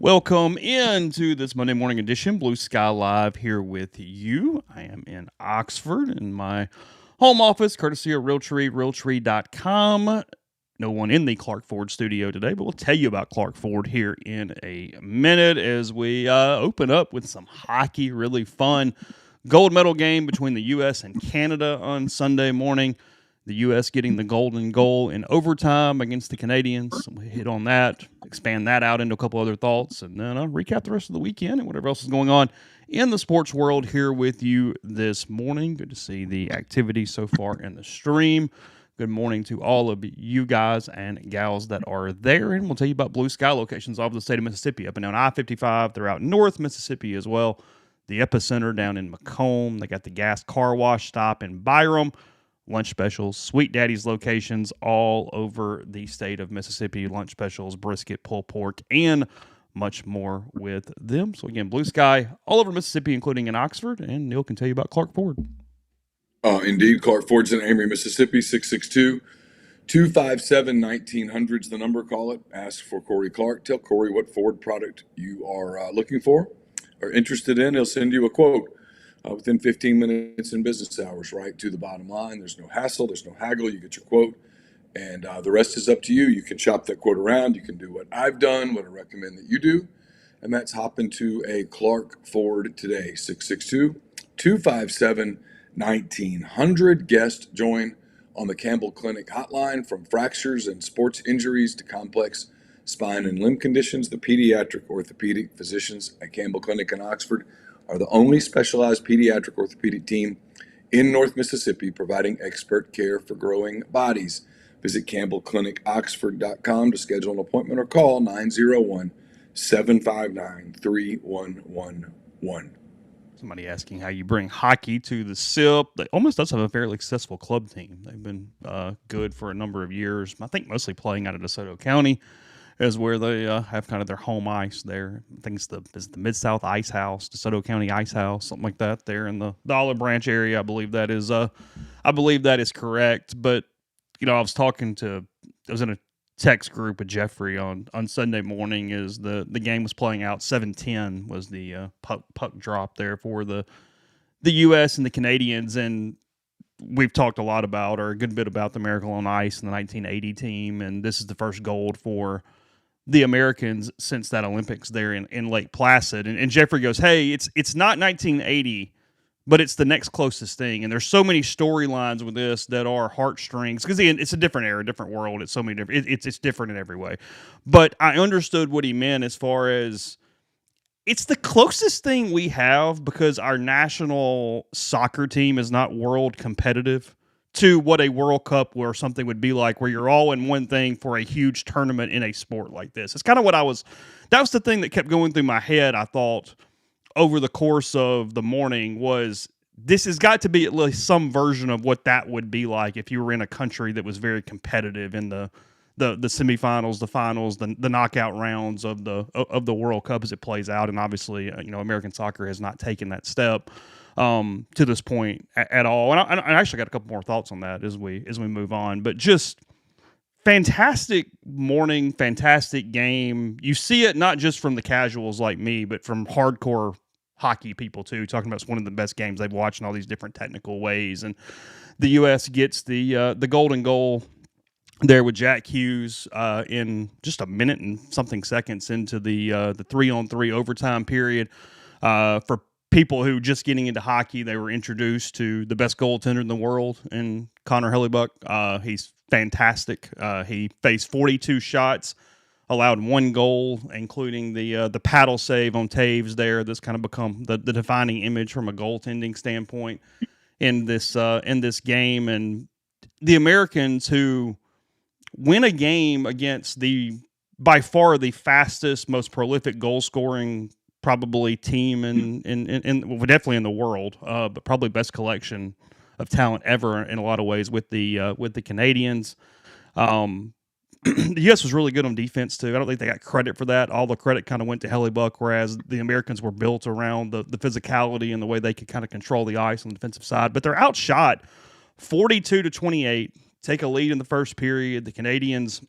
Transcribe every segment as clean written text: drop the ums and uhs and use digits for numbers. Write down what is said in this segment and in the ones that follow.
Welcome into this Monday morning edition, Blue Sky Live here with you. I am in Oxford in my home office, courtesy of Realtree, Realtree.com. No one in the Clark Ford studio today, but we'll tell you about Clark Ford here in a minute as we open up with some hockey. Really fun gold medal game between the U.S. and Canada on Sunday morning. The U.S. getting the golden goal in overtime against the Canadians. We hit on that, expand that out into a couple other thoughts, and then recap the rest of the weekend and whatever else is going on in the sports world here with you this morning. Good to see the activity so far in the stream. Good morning to all of you guys and gals that are there, and we'll tell you about Blue Sky locations all over the state of Mississippi, up and down I-55 throughout North Mississippi as well. The epicenter down in Macomb. They got the gas car wash stop in Byram. Lunch specials, Sweet Daddy's locations all over the state of Mississippi. Lunch specials, brisket, pulled pork, and much more with them. So again, Blue Sky all over Mississippi, including in Oxford. And Neil can tell you about Clark Ford. Indeed, Clark Ford's in Amory, Mississippi, 662-257-1900 is the number. Call it. Ask for Corey Clark. Tell Corey what Ford product you are looking for or interested in. He'll send you a quote. Within 15 minutes in business hours, right to the bottom line. There's no hassle. There's no haggle. You get your quote, and the rest is up to you. You can shop that quote around. You can do what I've done, what I recommend that you do, and that's hop into a Clark Ford today, 662-257-1900. Guest join on the Campbell Clinic hotline. From fractures and sports injuries to complex spine and limb conditions, the pediatric orthopedic physicians at Campbell Clinic in Oxford are the only specialized pediatric orthopedic team in North Mississippi providing expert care for growing bodies. Visit CampbellClinicOxford.com to schedule an appointment or call 901-759-3111. Somebody asking how you bring hockey to the SIP. They almost does have a fairly successful club team. They've been good for a number of years. I think mostly playing out of DeSoto County is where they have kind of their home ice there. I think it's the Mid-South Ice House, DeSoto County Ice House, something like that there in the Olive Branch area. I believe that is correct. But, I was in a text group with Jeffrey on Sunday morning as the game was playing out. 7-10 was the puck drop there for the U.S. and the Canadians. And we've talked a lot about, or a good bit about, the Miracle on Ice and the 1980 team. And this is the first gold for the Americans since that Olympics there in Lake Placid. And Jeffrey goes, hey, it's not 1980, but it's the next closest thing. And there's so many storylines with this that are heartstrings, because it's a different era, different world. It's so many different, it's different in every way. But I understood what he meant as far as it's the closest thing we have, because our national soccer team is not world competitive to what a World Cup or something would be like, where you're all in one thing for a huge tournament in a sport like this. It's kind of that was the thing that kept going through my head, I thought, over the course of the morning, was this has got to be at least some version of what that would be like if you were in a country that was very competitive in the semifinals, the finals, the knockout rounds of the World Cup as it plays out. And obviously, American soccer has not taken that step to this point at all. And I actually got a couple more thoughts on that as we move on. But just fantastic morning, fantastic game. You see it not just from the casuals like me, but from hardcore hockey people too, talking about it's one of the best games they've watched in all these different technical ways. And the U.S. gets the golden goal there with Jack Hughes in just a minute and something seconds into the 3-on-3 overtime period. For people who just getting into hockey, they were introduced to the best goaltender in the world in Connor Hellebuck. He's fantastic. He faced 42 shots, allowed one goal, including the paddle save on Taves there. This kind of become the defining image from a goaltending standpoint in this game. And the Americans, who win a game against by far the fastest, most prolific goal scoring probably team well, definitely in the world, but probably best collection of talent ever in a lot of ways with the Canadians. The U.S. was really good on defense too. I don't think they got credit for that. All the credit kind of went to Hellebuck, whereas the Americans were built around the physicality and the way they could kind of control the ice on the defensive side. But they're outshot 42-28. Take a lead in the first period. The Canadians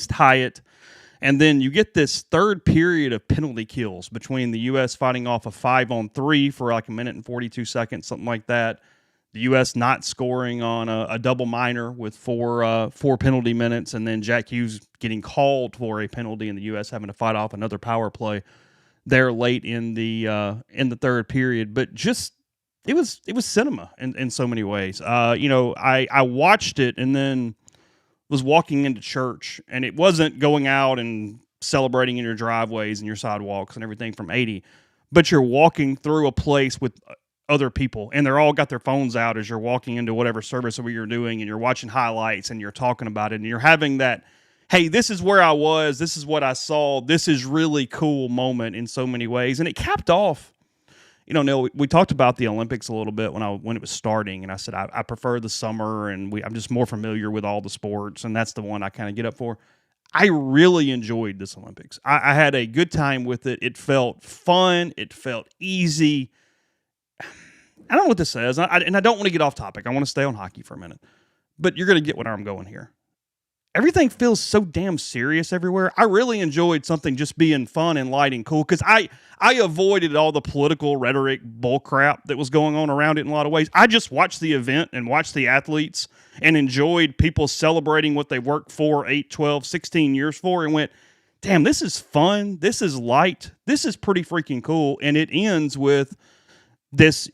tie it. And then you get this third period of penalty kills between the U.S. fighting off a 5-on-3 for like a minute and 42 seconds, something like that. The U.S. not scoring on a double minor with four penalty minutes, and then Jack Hughes getting called for a penalty, and the U.S. having to fight off another power play there late in the third period. But just it was cinema in so many ways. I watched it and then was walking into church, and it wasn't going out and celebrating in your driveways and your sidewalks and everything from 80, but you're walking through a place with other people, and they're all got their phones out as you're walking into whatever service that you're doing, and you're watching highlights and you're talking about it, and you're having that, hey, this is where I was, this is what I saw, this is really cool moment in so many ways. And it capped off, Neil, we talked about the Olympics a little bit when it was starting, and I said I prefer the summer, and I'm just more familiar with all the sports, and that's the one I kind of get up for. I really enjoyed this Olympics. I had a good time with it. It felt fun. It felt easy. I don't know what this says, and I don't want to get off topic. I want to stay on hockey for a minute, but you're going to get where I'm going here. Everything feels so damn serious everywhere. I really enjoyed something just being fun and light and cool, because I avoided all the political rhetoric bullcrap that was going on around it in a lot of ways. I just watched the event and watched the athletes and enjoyed people celebrating what they worked for 8, 12, 16 years for, and went, damn, this is fun. This is light. This is pretty freaking cool. And it ends with this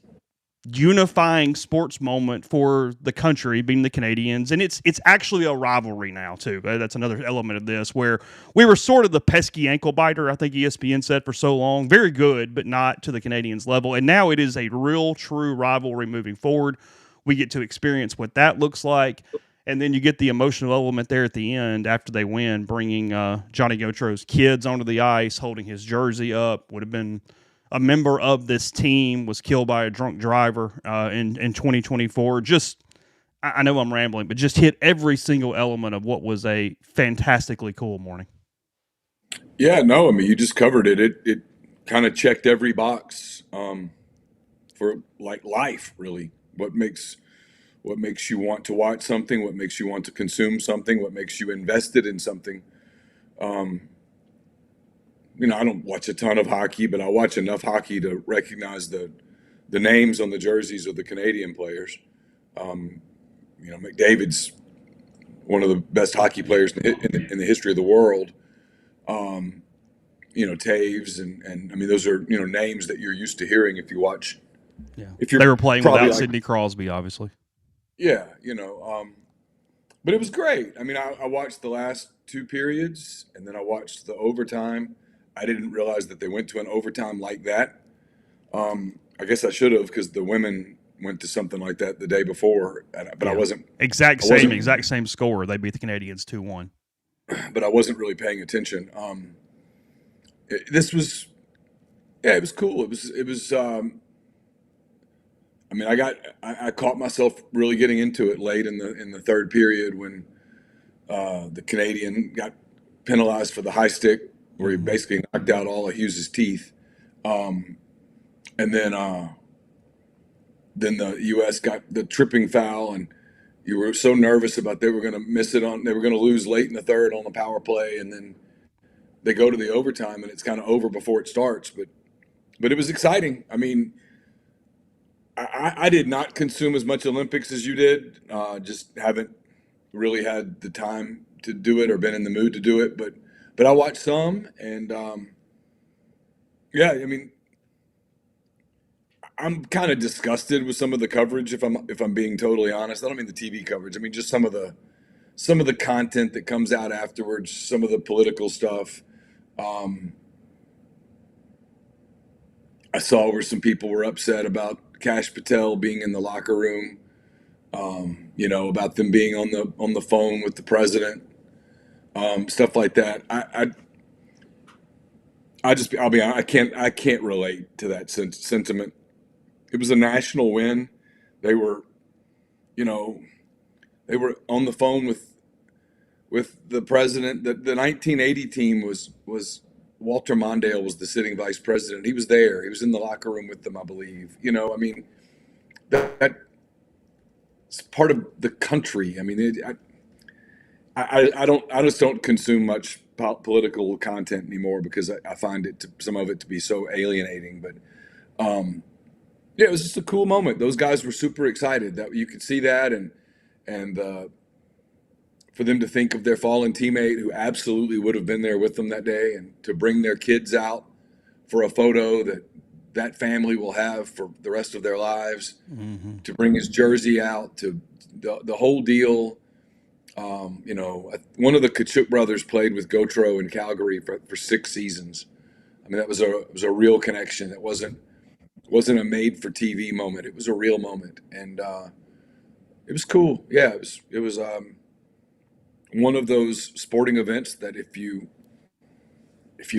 unifying sports moment for the country, being the Canadians, and it's actually a rivalry now too. That's another element of this, where we were sort of the pesky ankle biter, I think ESPN said, for so long. Very good, but not to the Canadians level. And now it is a real, true rivalry moving forward. We get to experience what that looks like, and then you get the emotional element there at the end after they win, bringing Johnny Gaudreau's kids onto the ice, holding his jersey up. Would have been a member of this team was killed by a drunk driver in 2024. Just, I know I'm rambling, but just hit every single element of what was a fantastically cool morning. Yeah, no, I mean, you just covered it. It kind of checked every box for like life, really. What makes you want to watch something? What makes you want to consume something? What makes you invested in something? Um, I don't watch a ton of hockey, but I watch enough hockey to recognize the names on the jerseys of the Canadian players. Um, McDavid's one of the best hockey players in the history of the world. Um, Taves and I mean those are names that you're used to hearing if you watch. Yeah, If you're they were playing probably without like, Sidney Crosby, obviously. yeah, but it was great. I mean, I watched the last two periods and then I watched the overtime. I didn't realize that they went to an overtime like that. I guess I should have, because the women went to something like that the day before, but I Yeah, wasn't. exact I same, wasn't. exact same score. They beat the Canadians 2-1. But I wasn't really paying attention. This was, yeah, it was cool. It was. I mean, I caught myself really getting into it late in the third period when the Canadian got penalized for the high stick, where he Mm-hmm. basically knocked out all of Hughes's teeth, and then the U.S. got the tripping foul, and you were so nervous about they were going to miss it on, they were going to lose late in the third on the power play, and then they go to the overtime, and it's kind of over before it starts. But it was exciting. I mean, I did not consume as much Olympics as you did. Just haven't really had the time to do it or been in the mood to do it. But I watched some, and yeah, I mean, I'm kind of disgusted with some of the coverage. If I'm being totally honest, I don't mean the TV coverage. I mean just some of the content that comes out afterwards, some of the political stuff. Um, I saw where some people were upset about Cash Patel being in the locker room. About them being on the phone with the president, stuff like that. I'll be honest, I can't relate to that sentiment. It was a national win. They were, you know, they were on the phone with the president. The 1980 team was Walter Mondale was the sitting vice president. He was there. He was in the locker room with them, I believe. I mean, that's part of the country. I mean, I just don't consume much political content anymore because I find some of it to be so alienating. But yeah, it was just a cool moment. Those guys were super excited that you could see that, and for them to think of their fallen teammate who absolutely would have been there with them that day, and to bring their kids out for a photo that family will have for the rest of their lives, Mm-hmm. to bring his jersey out, to the whole deal. One of the Kachuk brothers played with Gotro in Calgary for 6 seasons. I mean, it was a real connection. It wasn't a made for TV moment. It was a real moment, and it was cool. Yeah, it was one of those sporting events that if you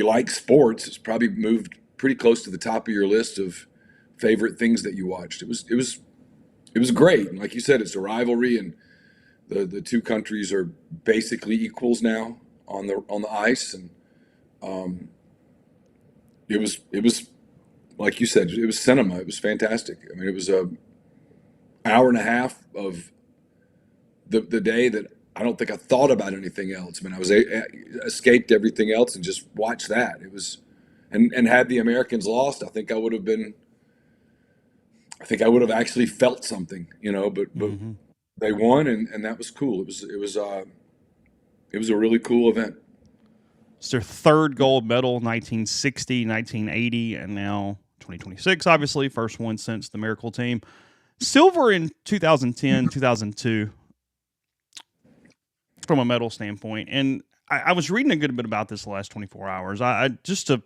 like sports, it's probably moved pretty close to the top of your list of favorite things that you watched. It was great. And like you said, it's a rivalry, and the two countries are basically equals now on the ice, and um, it was like you said, it was cinema. It was fantastic. I mean, it was a hour and a half of the day that I don't think I thought about anything else. I mean, escaped everything else and just watched that. It was, and had the Americans lost, I think I would have actually felt something, but Mm-hmm. they won, and that was cool. It was a really cool event. It's their third gold medal, 1960, 1980, and now 2026, obviously. First one since the Miracle Team. Silver in 2010, 2002, from a medal standpoint. And I was reading a good bit about this the last 24 hours. I just to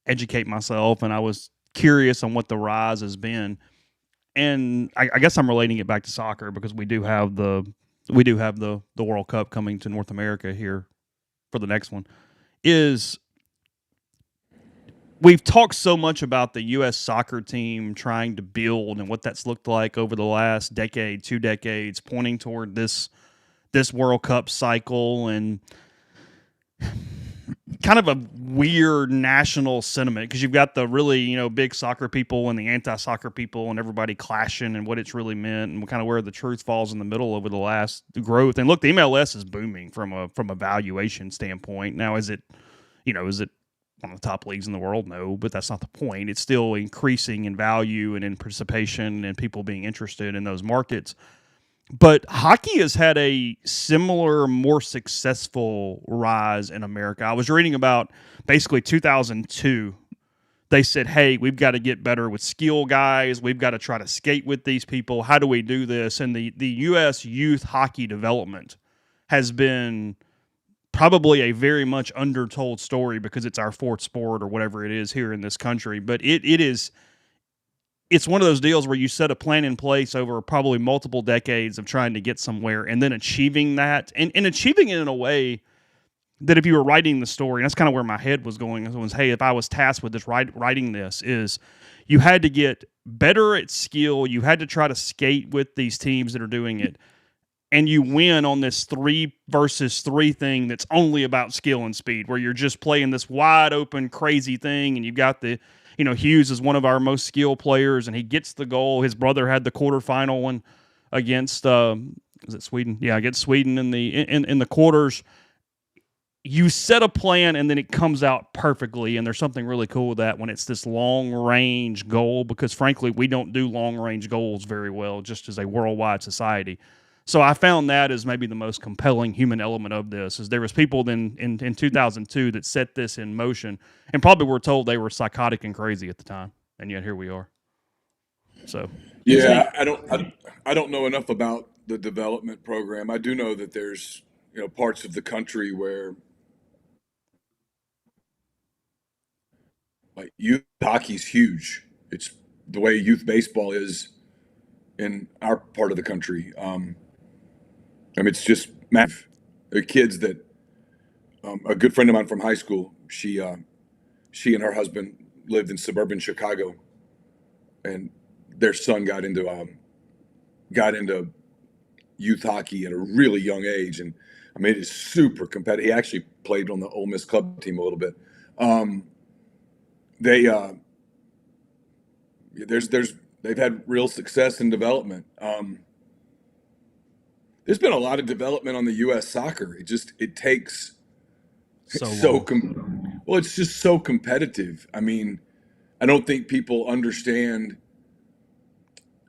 educate myself, and I was curious on what the rise has been. And I guess I'm relating it back to soccer because we do have the World Cup coming to North America here for the next one. Is we've talked so much about the U.S. soccer team trying to build and what that's looked like over the last decade, 2 decades, pointing toward this World Cup cycle, and kind of a weird national sentiment because you've got the really big soccer people and the anti-soccer people and everybody clashing and what it's really meant and kind of where the truth falls in the middle over the last growth. And look, the MLS is booming from a valuation standpoint. Now, is it one of the top leagues in the world? No, but that's not the point. It's still increasing in value and in participation and people being interested in those markets. But hockey has had a similar, more successful rise in America. I was reading about basically 2002. They said, hey, we've got to get better with skill guys. We've got to try to skate with these people. How do we do this? And the U.S. youth hockey development has been probably a very much undertold story because it's our fourth sport or whatever it is here in this country. But it's one of those deals where you set a plan in place over probably multiple decades of trying to get somewhere and then achieving that and achieving it in a way that if you were writing the story, and that's kind of where my head was going, was, hey, if I was tasked with this writing this, is you had to get better at skill. You had to try to skate with these teams that are doing it. And you win on this 3 versus 3 thing that's only about skill and speed, where you're just playing this wide open, crazy thing, and you've got Hughes is one of our most skilled players, and he gets the goal. His brother had the quarterfinal one against is it Sweden? Yeah, against Sweden in the quarters. You set a plan, and then it comes out perfectly. And there's something really cool with that when it's this long range goal, because frankly, we don't do long range goals very well, just as a worldwide society. So I found that as maybe the most compelling human element of this. Is there was people then in 2002 that set this in motion, and probably were told they were psychotic and crazy at the time, and yet here we are. So it was neat. Yeah, I don't know enough about the development program. I do know that there's parts of the country where like youth hockey's huge. It's the way youth baseball is in our part of the country. I mean, it's just massive. There are kids that a good friend of mine from high school. She and her husband lived in suburban Chicago, and their son got into youth hockey at a really young age, and I mean, it is super competitive. He actually played on the Ole Miss club team a little bit. Um, they they've had real success in development. There's been a lot of development on the U.S. soccer. It takes so So, long. well, it's just so competitive. I mean, I don't think people understand.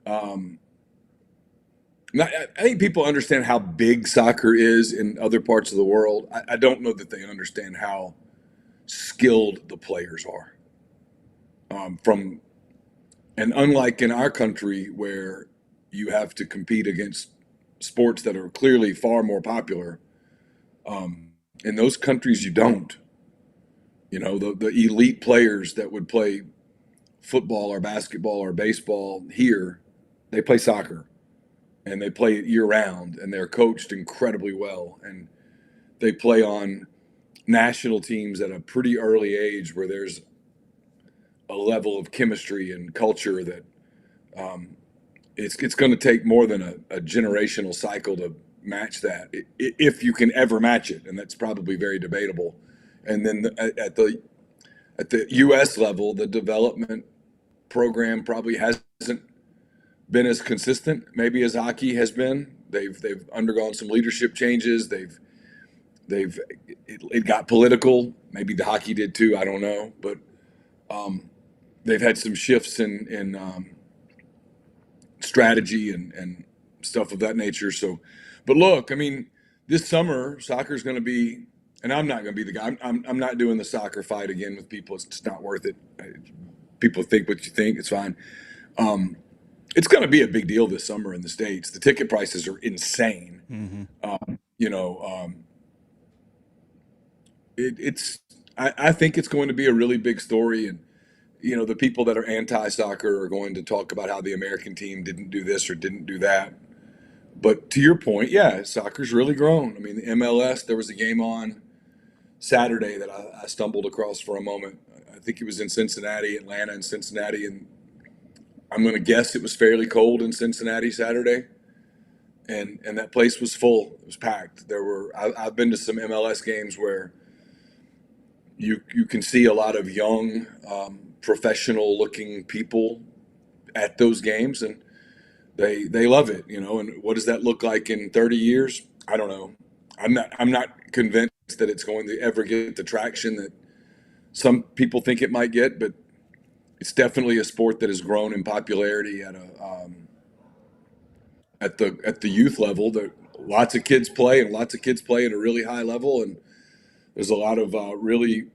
Um, I think people understand how big soccer is in other parts of the world. I don't know that they understand how skilled the players are. From and unlike in our country where you have to compete against sports that are clearly far more popular, in those countries you don't. You know, the elite players that would play football or basketball or baseball here, they play soccer and they play it year round and they're coached incredibly well and they play on national teams at a pretty early age where there's a level of chemistry and culture that it's going to take more than a generational cycle to match that if you can ever match it, and that's probably very debatable. And then at the U.S. level, the development program probably hasn't been as consistent maybe as hockey has been. They've undergone some leadership changes. They've it got political. Maybe the hockey did too. I don't know, but they've had some shifts in strategy and stuff of that nature. So, but look, I mean, this summer soccer is going to be, and I'm not going to be the guy. I'm not doing the soccer fight again with people. It's just not worth it. People think what you think. It's fine. Um, it's going to be a big deal this summer in the States. The ticket prices are insane. Hmm. You know, it's. I think it's going to be a really big story, and you know, the people that are anti-soccer are going to talk about how the American team didn't do this or didn't do that. But to your point, yeah, soccer's really grown. I mean, the MLS, there was a game on Saturday that I stumbled across for a moment. I think it was in Cincinnati, Atlanta, and Cincinnati, and I'm going to guess it was fairly cold in Cincinnati Saturday, and that place was full. It was packed. I've been to some MLS games where you can see a lot of young, professional looking people at those games, and they love it, you know. And what does that look like in 30 years? I don't know. I'm not convinced that it's going to ever get the traction that some people think it might get, but it's definitely a sport that has grown in popularity at the youth level. That lots of kids play, and lots of kids play at a really high level, and there's a lot of really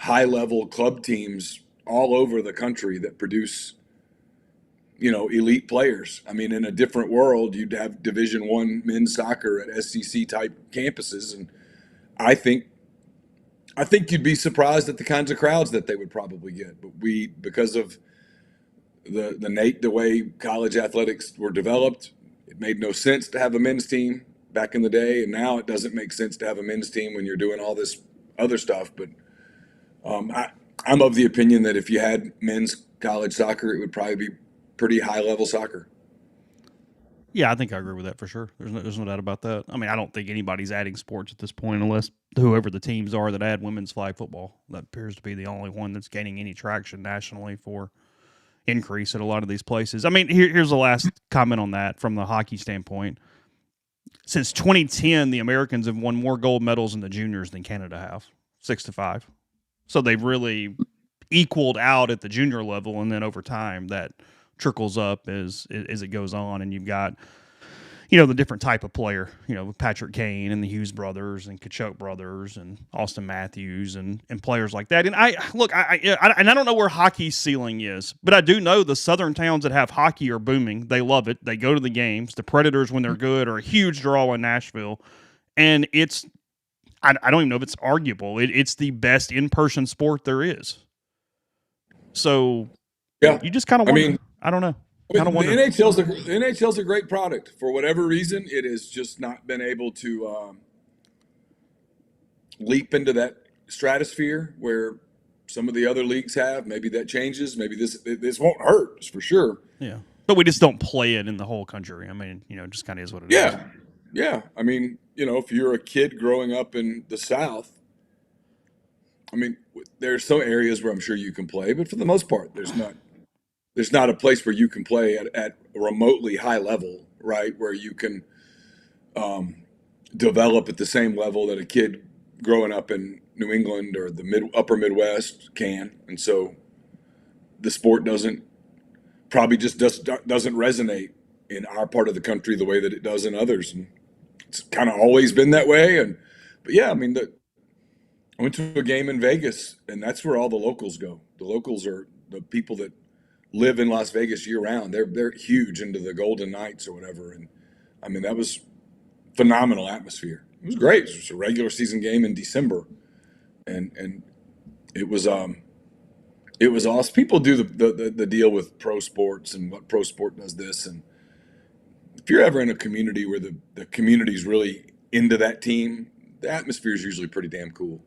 high level club teams all over the country that produce, you know, elite players. I mean, in a different world, you'd have Division One men's soccer at SEC type campuses, and I think I think you'd be surprised at the kinds of crowds that they would probably get. But because of the way college athletics were developed, it made no sense to have a men's team back in the day, and now it doesn't make sense to have a men's team when you're doing all this other stuff. But I'm of the opinion that if you had men's college soccer, it would probably be pretty high level soccer. Yeah, I think I agree with that for sure. There's no doubt about that. I mean, I don't think anybody's adding sports at this point unless whoever the teams are that add women's flag football. That appears to be the only one that's gaining any traction nationally for increase at a lot of these places. I mean, here's the last comment on that from the hockey standpoint. Since 2010, the Americans have won more gold medals in the juniors than Canada have, 6-5. So they've really equaled out at the junior level, and then over time that trickles up as it goes on, and you've got, you know, the different type of player, you know, Patrick Kane and the Hughes brothers and Kachuk brothers and Austin Matthews and players like that. And I don't know where hockey's ceiling is, but I do know the southern towns that have hockey are booming. They love it. They go to the games. The Predators, when they're good, are a huge draw in Nashville, and I don't even know if it's arguable. It's the best in-person sport there is. So Yeah, you just kind of I wonder. mean, I don't know. I Kind mean, of the wonder. NHL's a great product. For whatever reason, it has just not been able to leap into that stratosphere where some of the other leagues have. Maybe that changes. Maybe this won't hurt for sure. Yeah. But we just don't play it in the whole country. I mean, you know, it just kind of is what it is. Yeah, yeah. I mean, you know, if you're a kid growing up in the South, I mean, there's some areas where I'm sure you can play, but for the most part, there's not a place where you can play at a remotely high level, right? Where you can develop at the same level that a kid growing up in New England or the upper Midwest can, and so the sport probably just doesn't resonate in our part of the country the way that it does in others, and it's kind of always been that way. But yeah, I mean, I went to a game in Vegas, and that's where all the locals go. The locals are the people that live in Las Vegas year round. They're huge into the Golden Knights or whatever, and I mean that was phenomenal atmosphere. It was great. It was a regular season game in December, and it was awesome. People do the deal with pro sports and what pro sport does this, and if you're ever in a community where the community's really into that team, the atmosphere is usually pretty damn cool.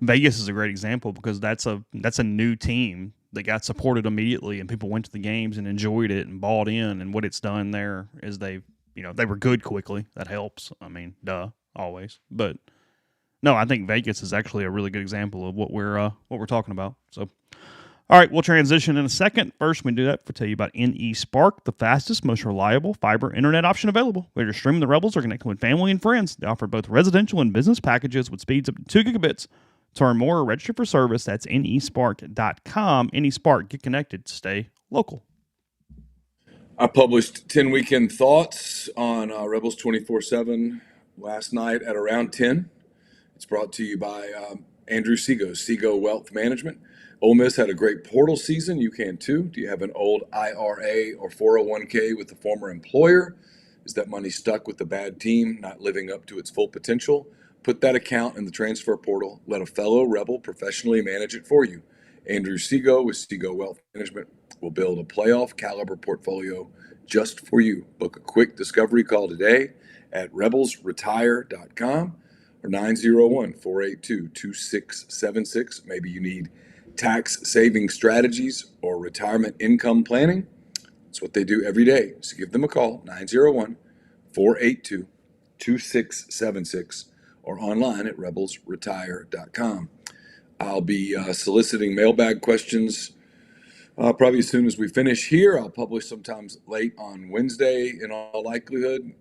Vegas is a great example because that's a new team that got supported immediately, and people went to the games and enjoyed it and bought in. And what it's done there is they were good quickly. That helps. I mean, always. But no, I think Vegas is actually a really good example of what we're talking about. So, all right, we'll transition in a second. First, we do that, we'll tell you about NE Spark, the fastest, most reliable fiber internet option available. Whether you're streaming the Rebels or connecting with family and friends, they offer both residential and business packages with speeds up to 2 gigabits. To learn more or register for service, that's nespark.com. NeSpark, get connected, stay local. I published 10 weekend thoughts on Rebels 24/7 last night at around 10. It's brought to you by Andrew Seago Wealth Management. Ole Miss had a great portal season. You can too. Do you have an old IRA or 401k with a former employer? Is that money stuck with the bad team, not living up to its full potential? Put that account in the transfer portal. Let a fellow Rebel professionally manage it for you. Andrew Seago with Seago Wealth Management will build a playoff caliber portfolio just for you. Book a quick discovery call today at rebelsretire.com or 901-482-2676. Maybe you need tax saving strategies or retirement income planning. That's what they do every day. So give them a call, 901-482-2676, or online at rebelsretire.com. I'll be soliciting mailbag questions probably as soon as we finish here. I'll publish sometimes late on Wednesday in all likelihood.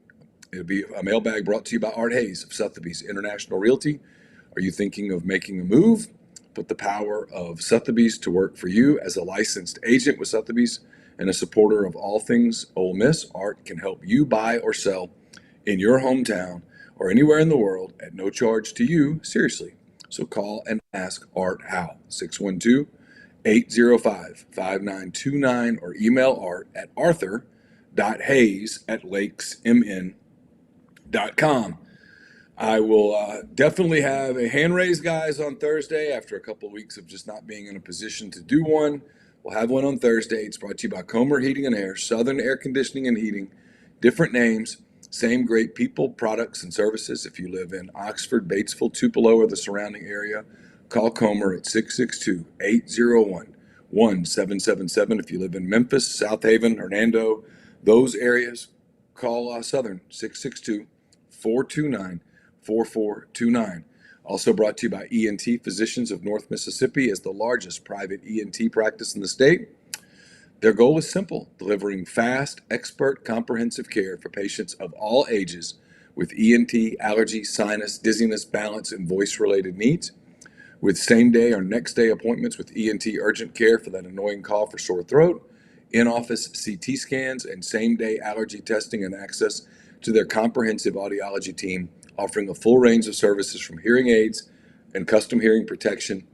It'll be a mailbag brought to you by Art Hayes of Sotheby's International Realty. Are you thinking of making a move? Put the power of Sotheby's to work for you. As a licensed agent with Sotheby's and a supporter of all things Ole Miss, Art can help you buy or sell in your hometown or anywhere in the world at no charge to you. Seriously. So call and ask Art how. 612-805-5929 or email Art at arthur.hayes@lakesmn.com. I will definitely have a hand raise, guys, on Thursday after a couple of weeks of just not being in a position to do one. We'll have one on Thursday. It's brought to you by Comer Heating and Air, Southern Air Conditioning and Heating. Different names, same great people, products, and services. If you live in Oxford, Batesville, Tupelo, or the surrounding area, call Comer at 662-801-1777. If you live in Memphis, South Haven, Hernando, those areas, call Southern, 662-429-4429. Also brought to you by ENT Physicians of North Mississippi as the largest private ENT practice in the state. Their goal is simple: delivering fast, expert, comprehensive care for patients of all ages with ENT, allergy, sinus, dizziness, balance, and voice-related needs. With same-day or next-day appointments with ENT urgent care for that annoying cough or sore throat, in-office CT scans, and same-day allergy testing, and access to their comprehensive audiology team, offering a full range of services from hearing aids and custom hearing protection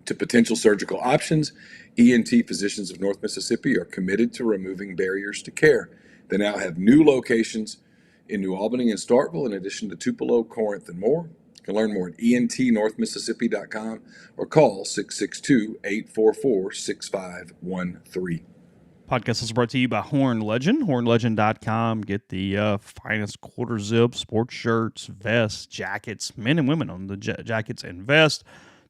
to potential surgical options. ENT Physicians of North Mississippi are committed to removing barriers to care. They now have new locations in New Albany and Starkville, in addition to Tupelo, Corinth, and more. You can learn more at entnorthmississippi.com or call 662-844-6513. Podcast is brought to you by Horn Legend, hornlegend.com. Get the finest quarter zip sports shirts, vests, jackets, men and women on the jackets and vests.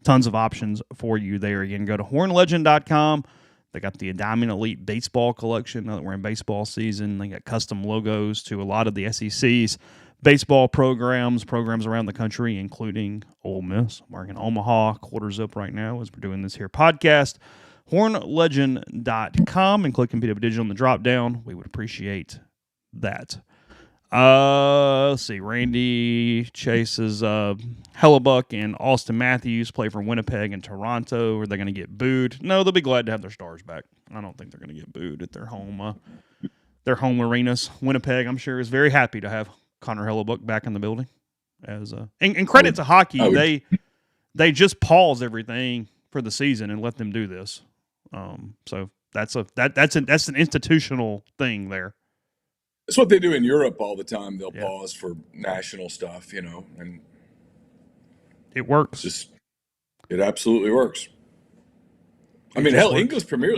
Tons of options for you there. Again, go to hornlegend.com. They got the Diamond Elite baseball collection. Now that we're in baseball season, they got custom logos to a lot of the SEC's baseball programs around the country, including Ole Miss. I'm wearing an Omaha quarter zip right now as we're doing this here podcast. Hornlegend.com and click Competitive Digital in the drop down. We would appreciate that. Let's see. Randy Chase's Hellebuck and Austin Matthews play for Winnipeg and Toronto. Are they going to get booed? No, they'll be glad to have their stars back. I don't think they're going to get booed at their home arenas. Winnipeg, I'm sure, is very happy to have Connor Hellebuck back in the building. And credit to hockey, they just pause everything for the season and let them do this. So that's an institutional thing there. It's what they do in Europe all the time. They'll pause for national stuff, and it works. It absolutely works. I mean, hell, English Premier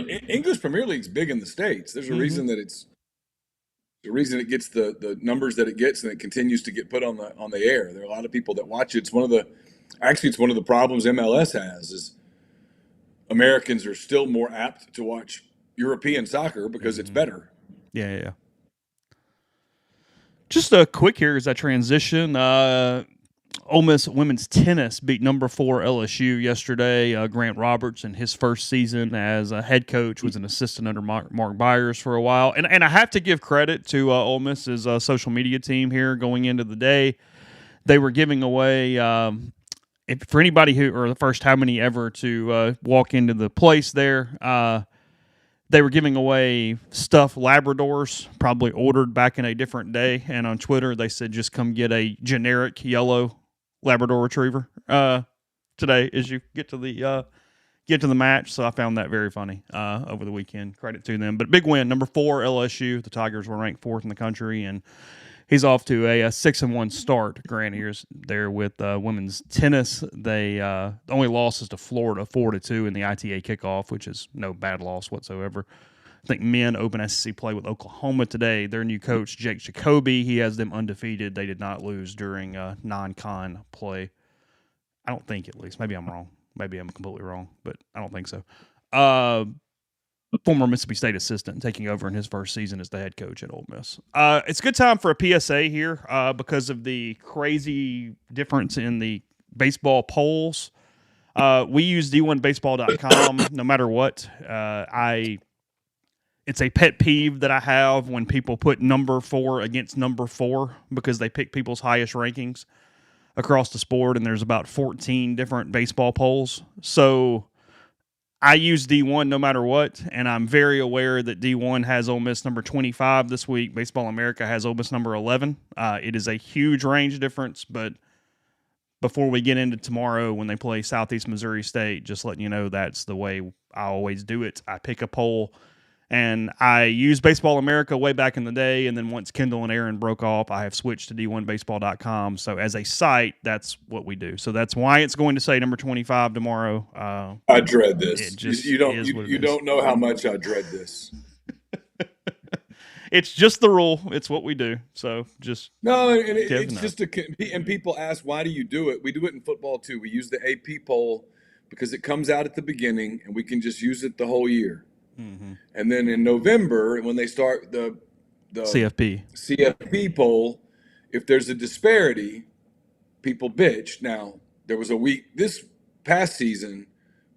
League's big in the States. There's a reason that it gets the numbers that it gets, and it continues to get put on the air. There are a lot of people that watch it. It's one of the problems MLS has is Americans are still more apt to watch European soccer because it's better. Yeah. Just a quick here as I transition. Ole Miss women's tennis beat number 4 LSU yesterday. Grant Roberts, in his first season as a head coach, was an assistant under Mark Byers for a while. And I have to give credit to Ole Miss's social media team here going into the day. They were giving away, for anybody who, or the first how many ever to walk into the place there, they were giving away stuffed Labradors, probably ordered back in a different day. And on Twitter, they said, just come get a generic yellow Labrador Retriever today as you get to the match. So I found that very funny over the weekend. Credit to them. But big win, number 4 LSU. The Tigers were ranked 4th in the country, and he's off to a 6-1 start. Grant here's there with women's tennis. They only losses to Florida 4-2 in the ITA kickoff, which is no bad loss whatsoever. I think men open SEC play with Oklahoma today. Their new coach, Jake Jacoby, he has them undefeated. They did not lose during non-con play. I don't think, at least. Maybe I'm wrong. Maybe I'm completely wrong, but I don't think so. Former Mississippi State assistant taking over in his first season as the head coach at Ole Miss. It's a good time for a PSA here because of the crazy difference in the baseball polls. We use d1baseball.com no matter what. It's a pet peeve that I have when people put number 4 against number 4 because they pick people's highest rankings across the sport, and there's about 14 different baseball polls. So I use D1 no matter what, and I'm very aware that D1 has Ole Miss number 25 this week. Baseball America has Ole Miss number 11. It is a huge range difference, but before we get into tomorrow when they play Southeast Missouri State, just letting you know that's the way I always do it. I pick a poll, and I used Baseball America way back in the day, and then once Kendall and Aaron broke off, I have switched to d1baseball.com. So as a site, that's what we do. So that's why it's going to say number 25 tomorrow. I dread this. You don't know how much I dread this. It's just the rule. It's what we do. So just it's just and people ask, why do you do it? We do it in football too. We use the AP poll because it comes out at the beginning, and we can just use it the whole year. Mm-hmm. And then in November, when they start the CFP poll, if there's a disparity, people bitch. Now, there was a week this past season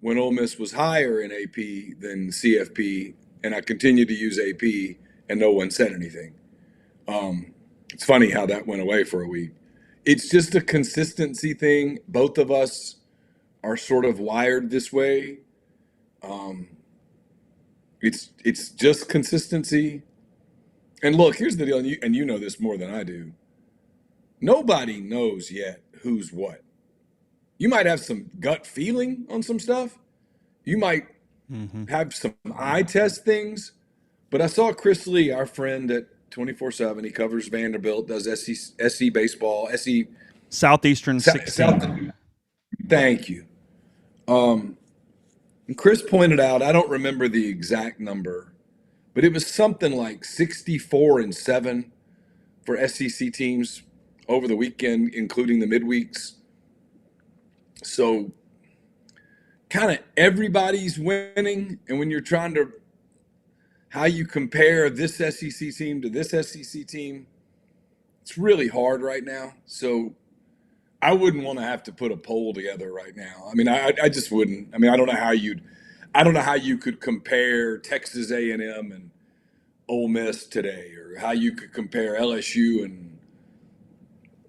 when Ole Miss was higher in AP than CFP, and I continued to use AP, and no one said anything. It's funny how that went away for a week. It's just a consistency thing. Both of us are sort of wired this way. It's just consistency. And look, here's the deal, and you know this more than I do. Nobody knows yet who's what. You might have some gut feeling on some stuff. You might have some eye test things. But I saw Chris Lee, our friend at 24/7. He covers Vanderbilt, does SC baseball, SC Southeastern 16. Thank you. And Chris pointed out, I don't remember the exact number, but it was something like 64-7 for SEC teams over the weekend, including the midweeks. So kind of everybody's winning. And when you're trying to, how you compare this SEC team to this SEC team, it's really hard right now. So I wouldn't want to have to put a poll together right now. I mean, I just wouldn't. I mean, I don't know how you could compare Texas A&M and Ole Miss today, or how you could compare LSU and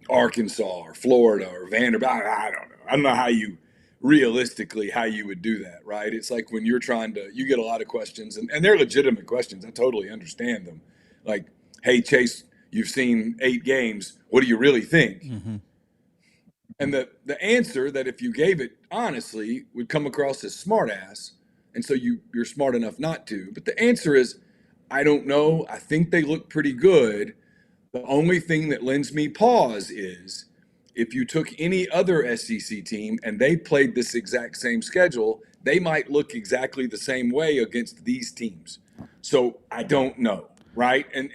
Arkansas or Florida or Vanderbilt. I don't know. I don't know how you realistically how you would do that, right? It's like when you're trying to, you get a lot of questions, and they're legitimate questions. I totally understand them. Like, hey, Chase, you've seen 8 games. What do you really think? Mm-hmm. And the answer that if you gave it honestly would come across as smart ass. And so you're smart enough not to. But the answer is, I don't know. I think they look pretty good. The only thing that lends me pause is if you took any other SEC team and they played this exact same schedule, they might look exactly the same way against these teams. So I don't know, right? And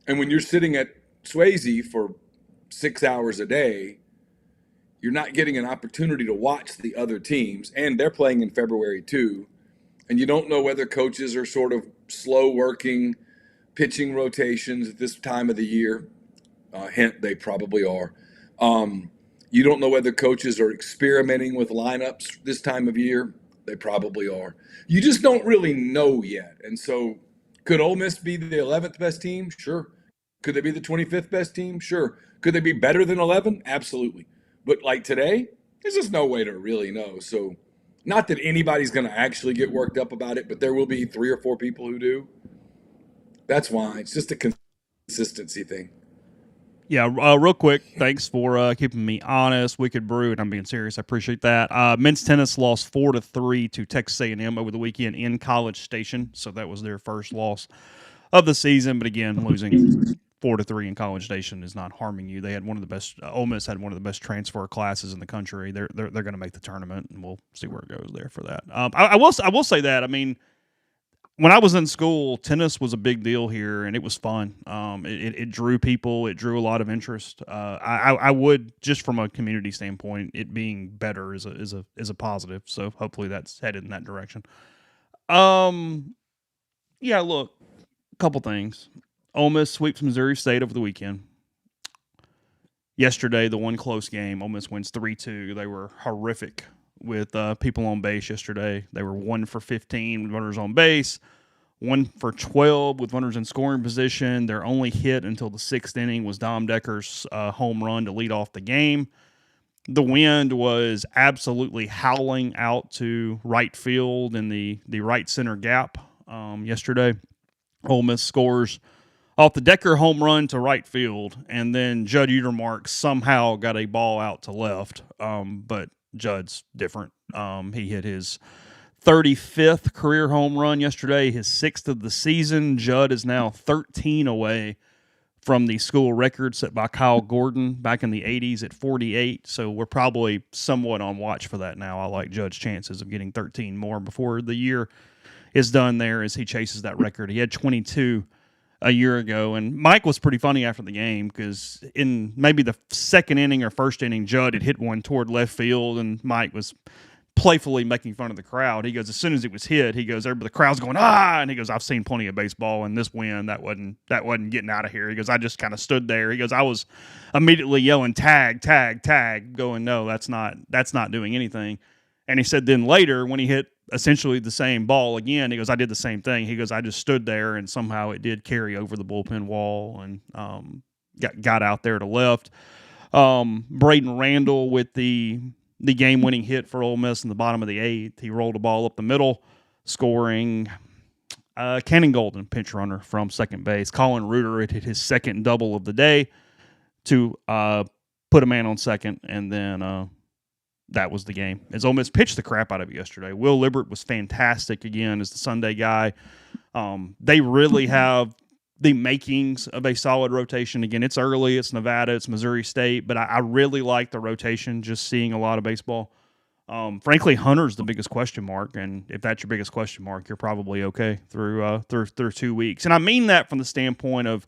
when you're sitting at Swayze for 6 hours a day, you're not getting an opportunity to watch the other teams, and they're playing in February too. And you don't know whether coaches are sort of slow working pitching rotations at this time of the year. Hint, they probably are. You don't know whether coaches are experimenting with lineups this time of year. They probably are. You just don't really know yet. And so, could Ole Miss be the 11th best team? Sure. Could they be the 25th best team? Sure. Could they be better than 11? Absolutely. But like today, there's just no way to really know. So, not that anybody's going to actually get worked up about it, but there will be 3 or 4 people who do. That's why it's just a consistency thing. Yeah, real quick, thanks for keeping me honest. Wicked Brew, and I'm being serious. I appreciate that. Men's tennis lost 4-3 to Texas A&M over the weekend in College Station, so that was their first loss of the season. But again, losing 4-3 in College Station is not harming you. They had one of the best. Ole Miss had one of the best transfer classes in the country. They're going to make the tournament, and we'll see where it goes there for that. I will say that. I mean, when I was in school, tennis was a big deal here, and it was fun. It drew people. It drew a lot of interest. I would, just from a community standpoint, it being better is a positive. So hopefully that's headed in that direction. Yeah. Look, a couple things. Ole Miss sweeps Missouri State over the weekend. Yesterday, the one close game, Ole Miss wins 3-2. They were horrific with people on base yesterday. They were 1 for 15 with runners on base, 1 for 12 with runners in scoring position. Their only hit until the 6th inning was Dom Decker's home run to lead off the game. The wind was absolutely howling out to right field in the right center gap yesterday. Ole Miss scores off the Decker home run to right field, and then Judd Utermark somehow got a ball out to left, but Judd's different. He hit his 35th career home run yesterday, his 6th of the season. Judd is now 13 away from the school record set by Kyle Gordon back in the 80s at 48, so we're probably somewhat on watch for that now. I like Judd's chances of getting 13 more before the year is done there as he chases that record. He had 22 a year ago, and Mike was pretty funny after the game because in maybe the second inning or first inning, Judd had hit one toward left field, and Mike was playfully making fun of the crowd. He goes, as soon as it was hit, he goes, the crowd's going, ah, and he goes, I've seen plenty of baseball, and this wind, that wasn't getting out of here. He goes, I just kind of stood there. He goes, I was immediately yelling, tag, tag, tag, going, no, that's not doing anything. And he said then later when he hit essentially the same ball again, he goes, I did the same thing. He goes, I just stood there, and somehow it did carry over the bullpen wall and got out there to left. Braden Randall with the game-winning hit for Ole Miss in the bottom of the 8th. He rolled a ball up the middle, scoring. Cannon Golden, pinch runner from second base. Colin Reuter hit his second double of the day to put a man on second, and then that was the game. As Ole Miss pitched the crap out of it yesterday. Will Libbert was fantastic again as the Sunday guy. They really have the makings of a solid rotation. Again, it's early. It's Nevada. It's Missouri State. But I really like the rotation, just seeing a lot of baseball. Frankly, Hunter's the biggest question mark. And if that's your biggest question mark, you're probably okay through 2 weeks. And I mean that from the standpoint of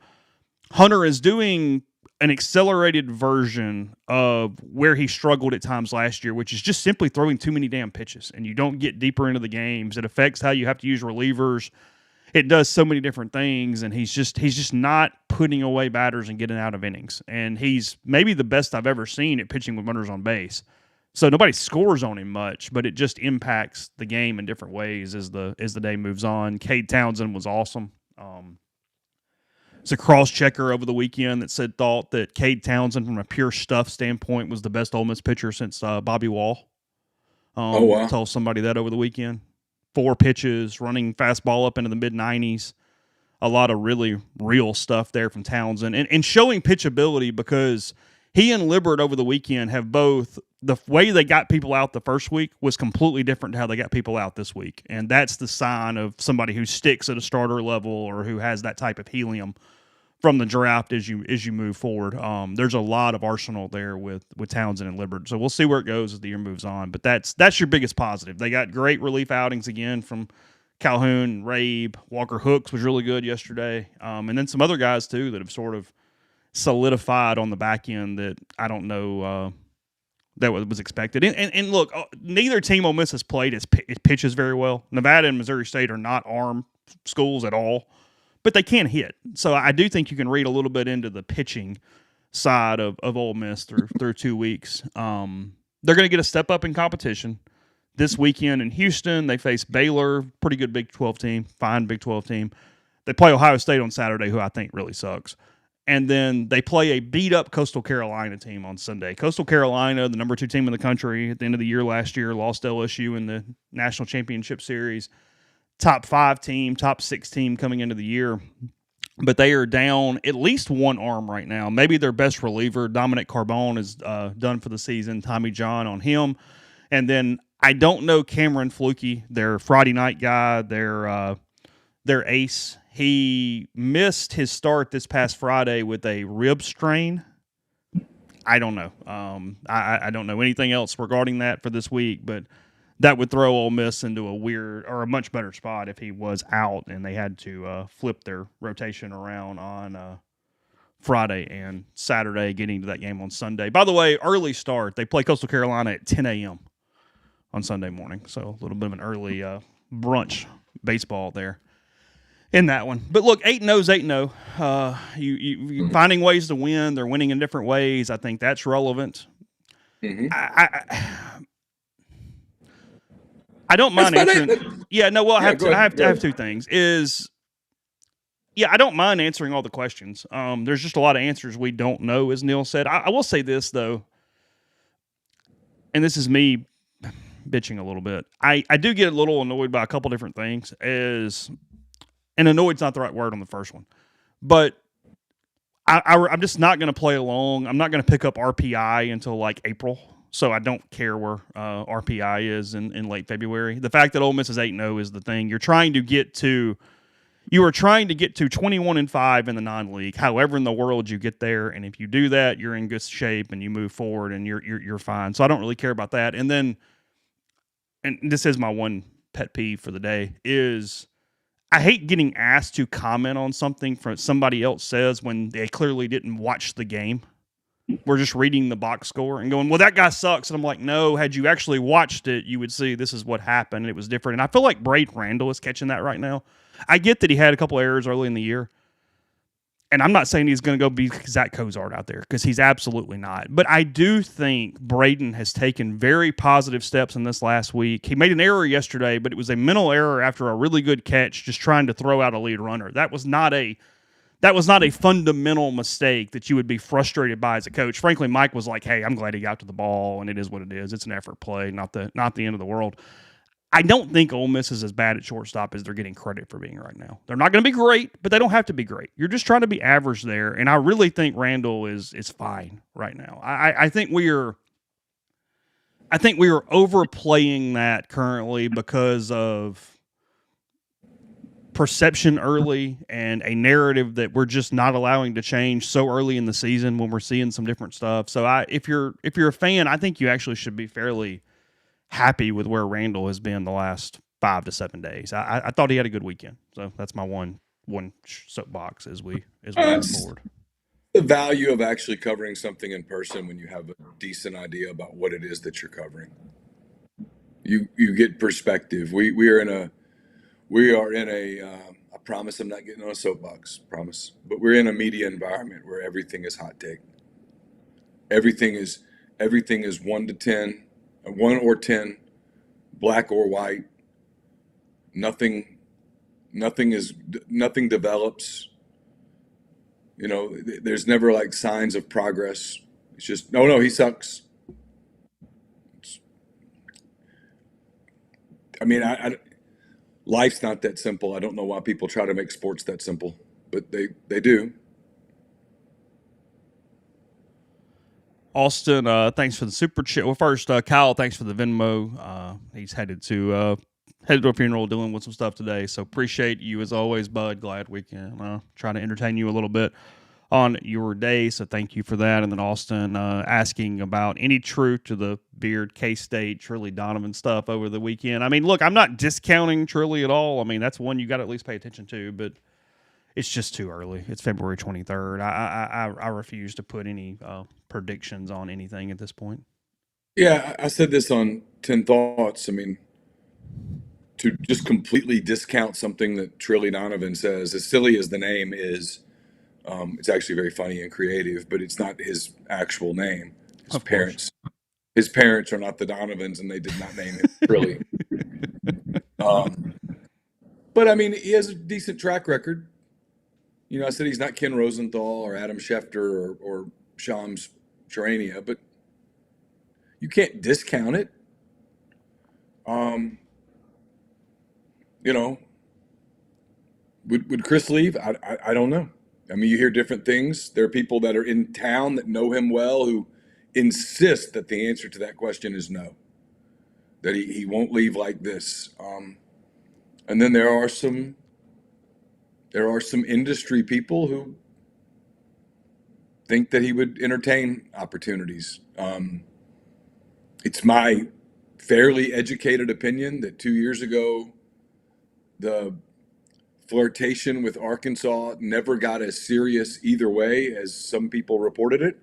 Hunter is doing an accelerated version of where he struggled at times last year, which is just simply throwing too many damn pitches, and you don't get deeper into the games. It affects how you have to use relievers. It does so many different things, and he's just not putting away batters and getting out of innings. And he's maybe the best I've ever seen at pitching with runners on base. So nobody scores on him much, but it just impacts the game in different ways as the day moves on. Cade Townsend was awesome. It's a cross checker over the weekend that thought that Cade Townsend, from a pure stuff standpoint, was the best Ole Miss pitcher since Bobby Wall. Oh wow. Told somebody that over the weekend. 4 pitches, running fastball up into the mid-90s. A lot of really real stuff there from Townsend. And showing pitchability, because he and Libbert over the weekend have both – the way they got people out the first week was completely different to how they got people out this week. And that's the sign of somebody who sticks at a starter level or who has that type of helium from the draft as you move forward. There's a lot of arsenal there with Townsend and Libbert. So we'll see where it goes as the year moves on. But that's your biggest positive. They got great relief outings again from Calhoun, Rabe. Walker Hooks was really good yesterday. And then some other guys, too, that have sort of solidified on the back end that I don't know that was expected. And look, neither team Ole Miss has played as pitches very well. Nevada and Missouri State are not arm schools at all, but they can hit. So I do think you can read a little bit into the pitching side of Ole Miss through 2 weeks. They're going to get a step up in competition. This weekend in Houston, they face Baylor, pretty good Big 12 team, fine Big 12 team. They play Ohio State on Saturday, who I think really sucks. And then they play a beat-up Coastal Carolina team on Sunday. Coastal Carolina, the number 2 team in the country at the end of the year last year, lost LSU in the National Championship Series. Top 5 team, top 6 team coming into the year. But they are down at least one arm right now. Maybe their best reliever, Dominic Carbone, is done for the season. Tommy John on him. And then I don't know Cameron Flukie, their Friday night guy, their ace. He missed his start this past Friday with a rib strain. I don't know. I don't know anything else regarding that for this week, but that would throw Ole Miss into a weird or a much better spot if he was out and they had to flip their rotation around on Friday and Saturday, getting to that game on Sunday. By the way, early start. They play Coastal Carolina at 10 a.m. on Sunday morning, so a little bit of an early brunch baseball there in that one. But look, 8-0 is 8-0. You finding ways to win. They're winning in different ways. I think that's relevant. Mm-hmm. I don't mind answering. I have 2 things. I don't mind answering all the questions. There's just a lot of answers we don't know, as Neal said. I will say this, though, and this is me bitching a little bit. I do get a little annoyed by a couple different things. And annoyed's not the right word on the first one, but I'm just not going to play along. I'm not going to pick up RPI until like April. So I don't care where RPI is in late February. The fact that Ole Miss is 8-0 is the thing. You are trying to get to 21-5 in the non-league. However in the world you get there, and if you do that, you're in good shape and you move forward and you're fine. So I don't really care about that. And then, and this is my one pet peeve for the day, is I hate getting asked to comment on something from somebody else says when they clearly didn't watch the game. We're just reading the box score and going, well, that guy sucks. And I'm like, no, had you actually watched it, you would see this is what happened. And it was different. And I feel like Braden Randall is catching that right now. I get that he had a couple errors early in the year. And I'm not saying he's going to go be Zach Cozart out there, because he's absolutely not. But I do think Braden has taken very positive steps in this last week. He made an error yesterday, but it was a mental error after a really good catch, just trying to throw out a lead runner. That was not a fundamental mistake that you would be frustrated by as a coach. Frankly, Mike was like, hey, I'm glad he got to the ball, and it is what it is. It's an effort play, not the end of the world. I don't think Ole Miss is as bad at shortstop as they're getting credit for being right now. They're not going to be great, but they don't have to be great. You're just trying to be average there, and I really think Randall is fine right now. I think we are overplaying that currently because of perception early and a narrative that we're just not allowing to change so early in the season when we're seeing some different stuff. So if you're a fan, I think you actually should be fairly happy with where Randall has been the last 5 to 7 days. I thought he had a good weekend. So that's my one soapbox as we move forward. The value of actually covering something in person when you have a decent idea about what it is that you're covering. You get perspective. We are in a I promise I'm not getting on a soapbox, promise. But we're in a media environment where everything is hot take. Everything is 1 to 10, 1 or 10, black or white. Nothing nothing develops. There's never like signs of progress. It's just no, he sucks. It's, I mean, life's not that simple. I don't know why people try to make sports that simple, but they do. Austin, thanks for the super chat. Well, first, Kyle, thanks for the Venmo. He's headed to a funeral, dealing with some stuff today. So appreciate you as always, bud. Glad we can try to entertain you a little bit on your day. So thank you for that. And then Austin asking about any truth to the Beard, K-State, Trilly Donovan stuff over the weekend. I mean, look, I'm not discounting Trilly at all. I mean, that's one you got to at least pay attention to, but it's just too early. It's February 23rd. I refuse to put any predictions on anything at this point. Yeah, I said this on 10 Thoughts. I mean, to just completely discount something that Trilly Donovan says, as silly as the name is, it's actually very funny and creative, but it's not his actual name. His parents are not the Donovans, and they did not name him Trilly. But I mean, he has a decent track record. I said he's not Ken Rosenthal or Adam Schefter or Shams Charania, but you can't discount it. Would Chris leave? I don't know. I mean, you hear different things. There are people that are in town that know him well who insist that the answer to that question is no, that he won't leave like this. And then there are some industry people who think that he would entertain opportunities. It's my fairly educated opinion that 2 years ago, the flirtation with Arkansas never got as serious either way as some people reported it.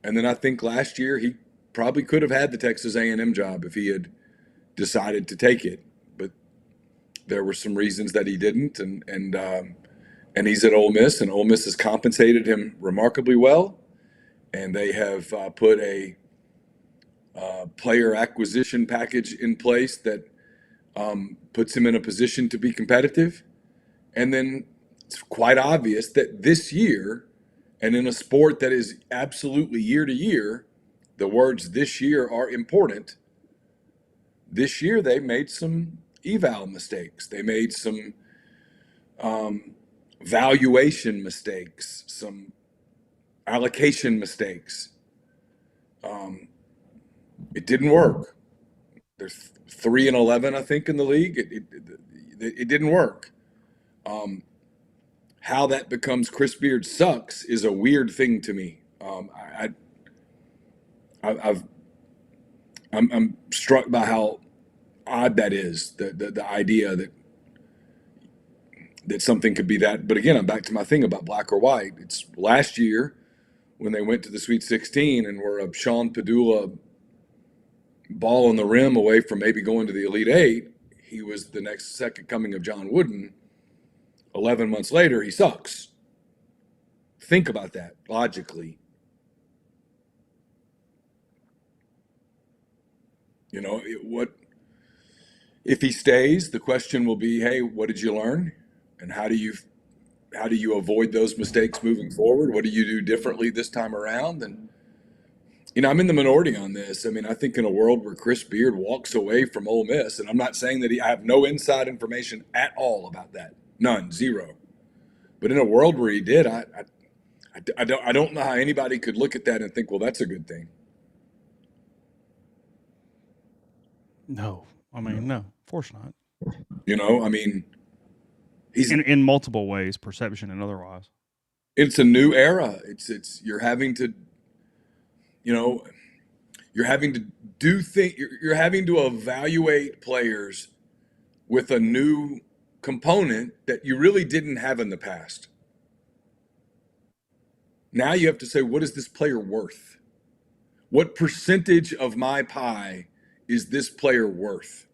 And then I think last year he probably could have had the Texas A&M job if he had decided to take it, but there were some reasons that he didn't, and he's at Ole Miss, and Ole Miss has compensated him remarkably well, and they have put a player acquisition package in place that puts him in a position to be competitive. And then it's quite obvious that this year, and in a sport that is absolutely year to year, the words "this year" are important. This year they made some eval mistakes. They made some valuation mistakes, some allocation mistakes. It didn't work. They're 3-11, I think, in the league. It didn't work. How that becomes Chris Beard sucks is a weird thing to me. I'm struck by how odd that is. The idea that something could be that. But again, I'm back to my thing about black or white. It's last year when they went to the Sweet 16 and were a Sean Padula ball on the rim away from maybe going to the Elite Eight. He was the next second coming of John Wooden. 11 months later, he sucks. Think about that logically. What if he stays? The question will be, hey, what did you learn, and how do you avoid those mistakes moving forward? What do you do differently this time around? And I'm in the minority on this. I mean, I think in a world where Chris Beard walks away from Ole Miss, and I'm not saying that I have no inside information at all about that. None, zero. But in a world where he did, I don't know how anybody could look at that and think, well, that's a good thing. No, I mean, no, of course not. I mean, he's in multiple ways, perception and otherwise. It's a new era. It's you're having to, you're having to do things. You're having to evaluate players with a new component that you really didn't have in the past. Now you have to say, what is this player worth? What percentage of my pie is this player worth?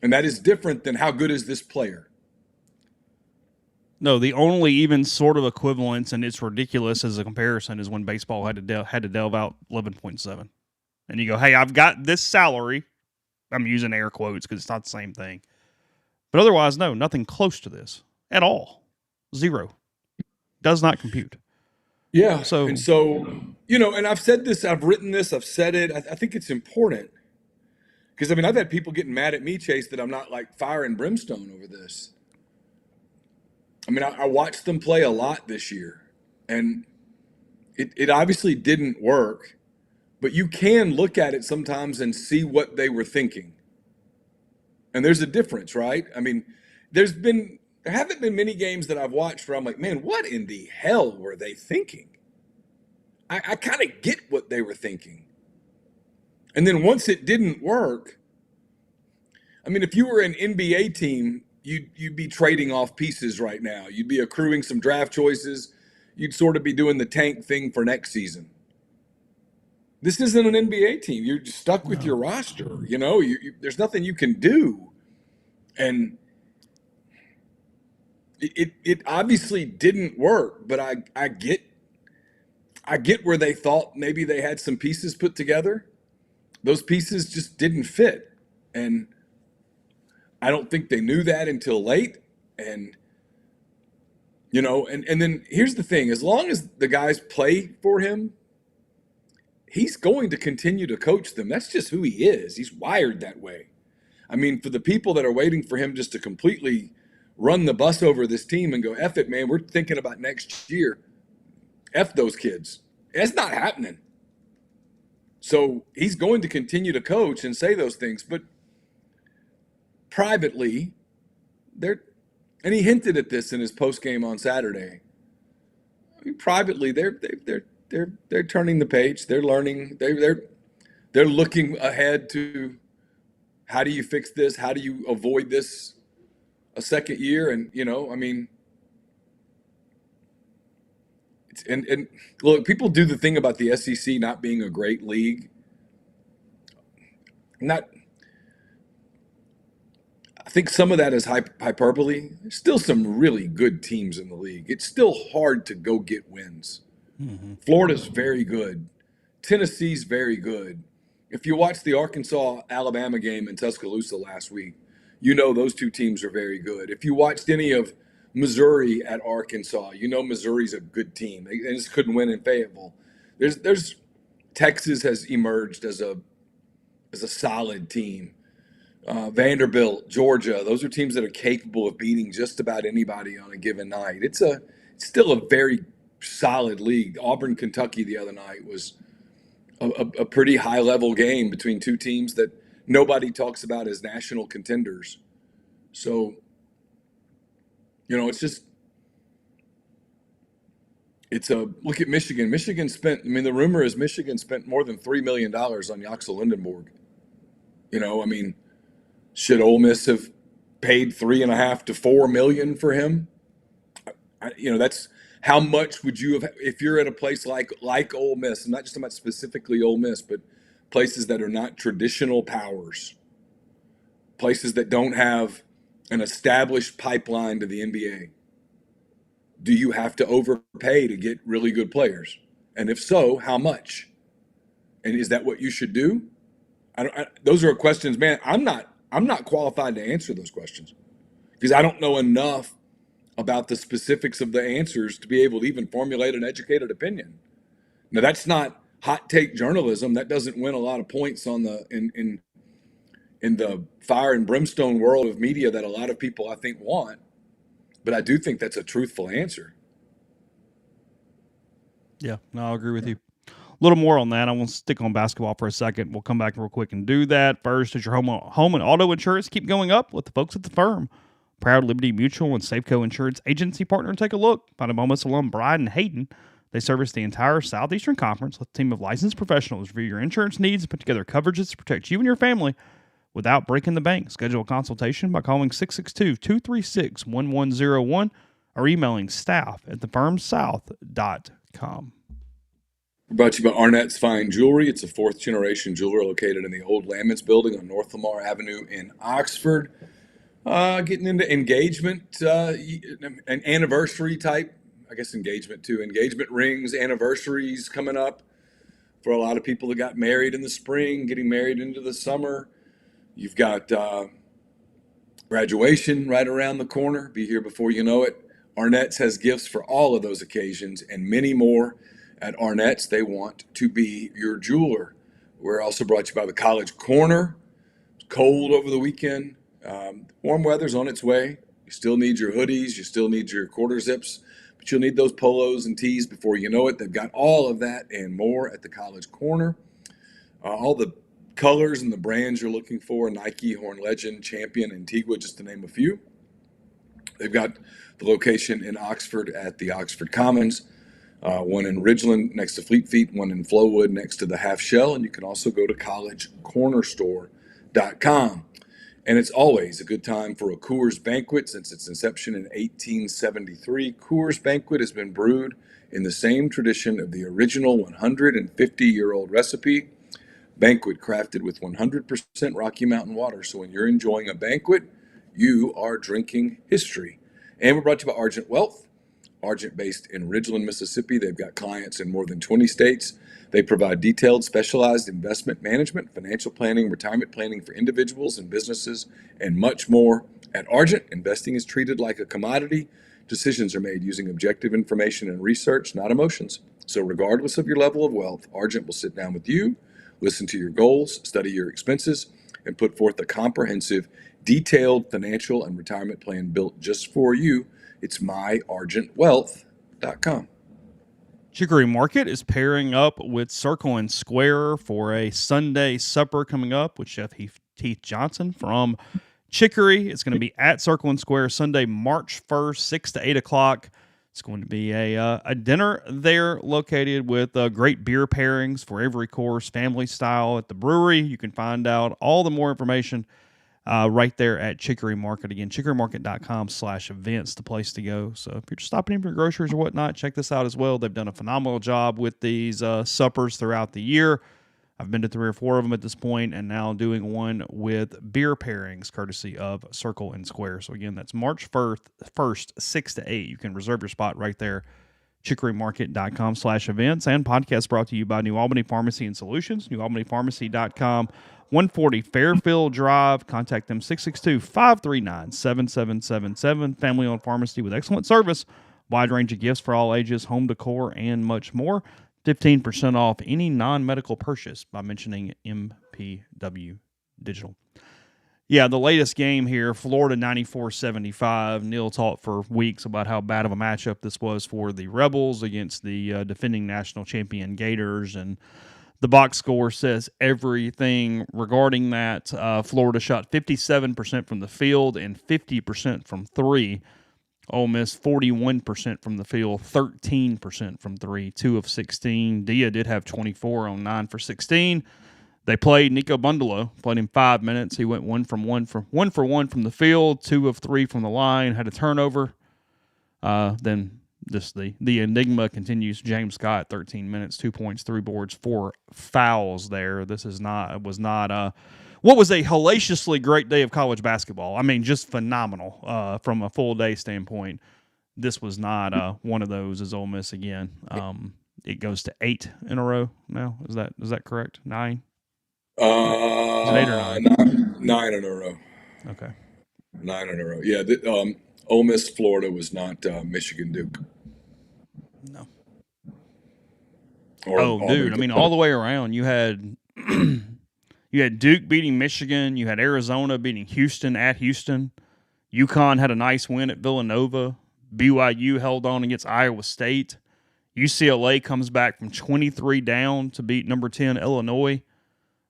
And that is different than how good is this player? No, the only even sort of equivalence, and it's ridiculous as a comparison, is when baseball had to delve out 11.7. And you go, hey, I've got this salary. I'm using air quotes because it's not the same thing. But otherwise, no, nothing close to this at all. Zero. Does not compute. Yeah. And So, so, and I've said this, I've written this, I've said it. I think it's important because, I mean, I've had people getting mad at me, Chase, that I'm not like fire and brimstone over this. I mean, I watched them play a lot this year, and it obviously didn't work, but you can look at it sometimes and see what they were thinking. And there's a difference, right? I mean, there haven't been many games that I've watched where I'm like, man, what in the hell were they thinking? I kind of get what they were thinking. And then once it didn't work, I mean, if you were an NBA team, you'd be trading off pieces right now. You'd be accruing some draft choices. You'd sort of be doing the tank thing for next season. This isn't an NBA team. You're just stuck with your no. roster. There's nothing you can do. And it obviously didn't work, but I get where they thought maybe they had some pieces put together. Those pieces just didn't fit. And I don't think they knew that until late. And and then here's the thing, as long as the guys play for him, he's going to continue to coach them. That's just who he is. He's wired that way. I mean, for the people that are waiting for him just to completely run the bus over this team and go, F it, man, we're thinking about next year. F those kids. That's not happening. So he's going to continue to coach and say those things, but privately, and he hinted at this in his post game on Saturday. I mean, privately, they're turning the page. They're learning. They're looking ahead to how do you fix this? How do you avoid this a second year? And I mean, and look, people do the thing about the SEC not being a great league. Not, I think some of that is hyperbole. There's still some really good teams in the league. It's still hard to go get wins. Mm-hmm. Florida's very good. Tennessee's very good. If you watch the Arkansas-Alabama game in Tuscaloosa last week, those two teams are very good. If you watched any of Missouri at Arkansas, Missouri's a good team. They just couldn't win in Fayetteville. There's Texas has emerged as a solid team. Vanderbilt, Georgia, those are teams that are capable of beating just about anybody on a given night. It's still a very solid league. Auburn, Kentucky the other night was a pretty high level game between two teams that nobody talks about as national contenders. So, it's a look at Michigan. Michigan spent, I mean, the rumor is Michigan spent more than $3 million on Yaxel Lindenborg. I mean, should Ole Miss have paid $3.5 to $4 million for him? That's how much would you have if you're at a place like Ole Miss? I'm not just talking about specifically Ole Miss, but places that are not traditional powers, places that don't have an established pipeline to the NBA. Do you have to overpay to get really good players? And if so, how much? And is that what you should do? Those are questions, man. I'm not qualified to answer those questions because I don't know enough about the specifics of the answers to be able to even formulate an educated opinion. Now, that's not hot take journalism. That doesn't win a lot of points on in the fire and brimstone world of media that a lot of people, I think, want. But I do think that's a truthful answer. Yeah, no, I'll agree with you. A little more on that. I want to stick on basketball for a second. We'll come back real quick and do that. First, does your home and auto insurance keep going up with the folks at the firm? Proud Liberty Mutual and Safeco Insurance agency partner. Take a look. Find a Ole Miss alum, Bride and Hayden. They service the entire Southeastern Conference with a team of licensed professionals review your insurance needs and put together coverages to protect you and your family without breaking the bank. Schedule a consultation by calling 662-236-1101 or emailing staff@thefirmsouth.com. Brought to you by Arnett's Fine Jewelry. It's a fourth-generation jeweler located in the old Lamons building on North Lamar Avenue in Oxford. Getting into engagement, an anniversary type, I guess engagement too. Engagement rings, anniversaries coming up for a lot of people that got married in the spring, getting married into the summer. You've got Graduation right around the corner. Be here before you know it. Arnett's has gifts for all of those occasions and many more. At Arnett's, they want to be your jeweler. We're also brought to you by the College Corner. It's cold over the weekend. Warm weather's on its way. You still need your hoodies. You still need your quarter zips. But you'll need those polos and tees before you know it. They've got all of that and more at the College Corner. All the colors and the brands you're looking for: Nike, Horn Legend, Champion, Antigua, just to name a few. They've got the location in Oxford at the Oxford Commons, one in Ridgeland next to Fleet Feet, one in Flowood next to the Half Shell, and you can also go to collegecornerstore.com. And it's always a good time for a Coors Banquet. Since its inception in 1873, Coors Banquet has been brewed in the same tradition of the original 150-year-old recipe. Banquet crafted with 100% Rocky Mountain water. So when you're enjoying a banquet, you are drinking history. And we're brought to you by Argent Wealth. Argent, based in Ridgeland, Mississippi. They've got clients in more than 20 states. They provide detailed, specialized investment management, financial planning, retirement planning for individuals and businesses, and much more. At Argent, investing is treated like a commodity. Decisions are made using objective information and research, not emotions. So regardless of your level of wealth, Argent will sit down with you, listen to your goals, study your expenses, and put forth a comprehensive, detailed financial and retirement plan built just for you. It's myargentwealth.com. Chicory Market is pairing up with Circle and Square for a Sunday supper coming up with Chef Heath Johnson from Chicory. It's going to be at Circle and Square Sunday, March 1st, 6 to 8 o'clock. It's going to be a dinner there located with great beer pairings for every course, family style at the brewery. You can find out all the more information right there at Chicory Market. Again, chicorymarket.com/events, the place to go. So if you're just stopping in for groceries or whatnot, check this out as well. They've done a phenomenal job with these suppers throughout the year. I've been to 3 or 4 of them at this point, and now doing one with beer pairings, courtesy of Circle and Square. So again, that's March 1st, 6 to 8. You can reserve your spot right there, chicorymarket.com/events. And podcast brought to you by New Albany Pharmacy and Solutions, newalbanypharmacy.com, 140 Fairfield Drive. Contact them, 662-539-7777. Family-owned pharmacy with excellent service, wide range of gifts for all ages, home decor, and much more. 15% off any non-medical purchase by mentioning MPW Digital. Yeah, the latest game here, Florida 94-75. Neil talked for weeks about how bad of a matchup this was for the Rebels against the defending national champion Gators, and the box score says everything regarding that. Florida shot 57% from the field and 50% from three. Ole Miss 41% from the field, 13% from three, 2 of 16. Dia did have 24 on 9 for 16. They played Nico Bundalo, played him 5 minutes. He went 1 for 1 from the field, 2 of 3 from the line, had a turnover. Then the enigma continues. James Scott, 13 minutes, 2 points, 3 boards, 4 fouls there. What was a hellaciously great day of college basketball. I mean, just phenomenal from a full day standpoint. This was not one of those as Ole Miss again. It goes to 8 in a row now. Is that correct? 9? Is it 8 or 9? 9 in a row. Okay. 9 in a row. Yeah, Ole Miss Florida was not Michigan Duke. No. Dude, I mean, all the way around, you had you had Duke beating Michigan, you had Arizona beating Houston at Houston. UConn had a nice win at Villanova. BYU held on against Iowa State. UCLA comes back from 23 down to beat number 10 Illinois.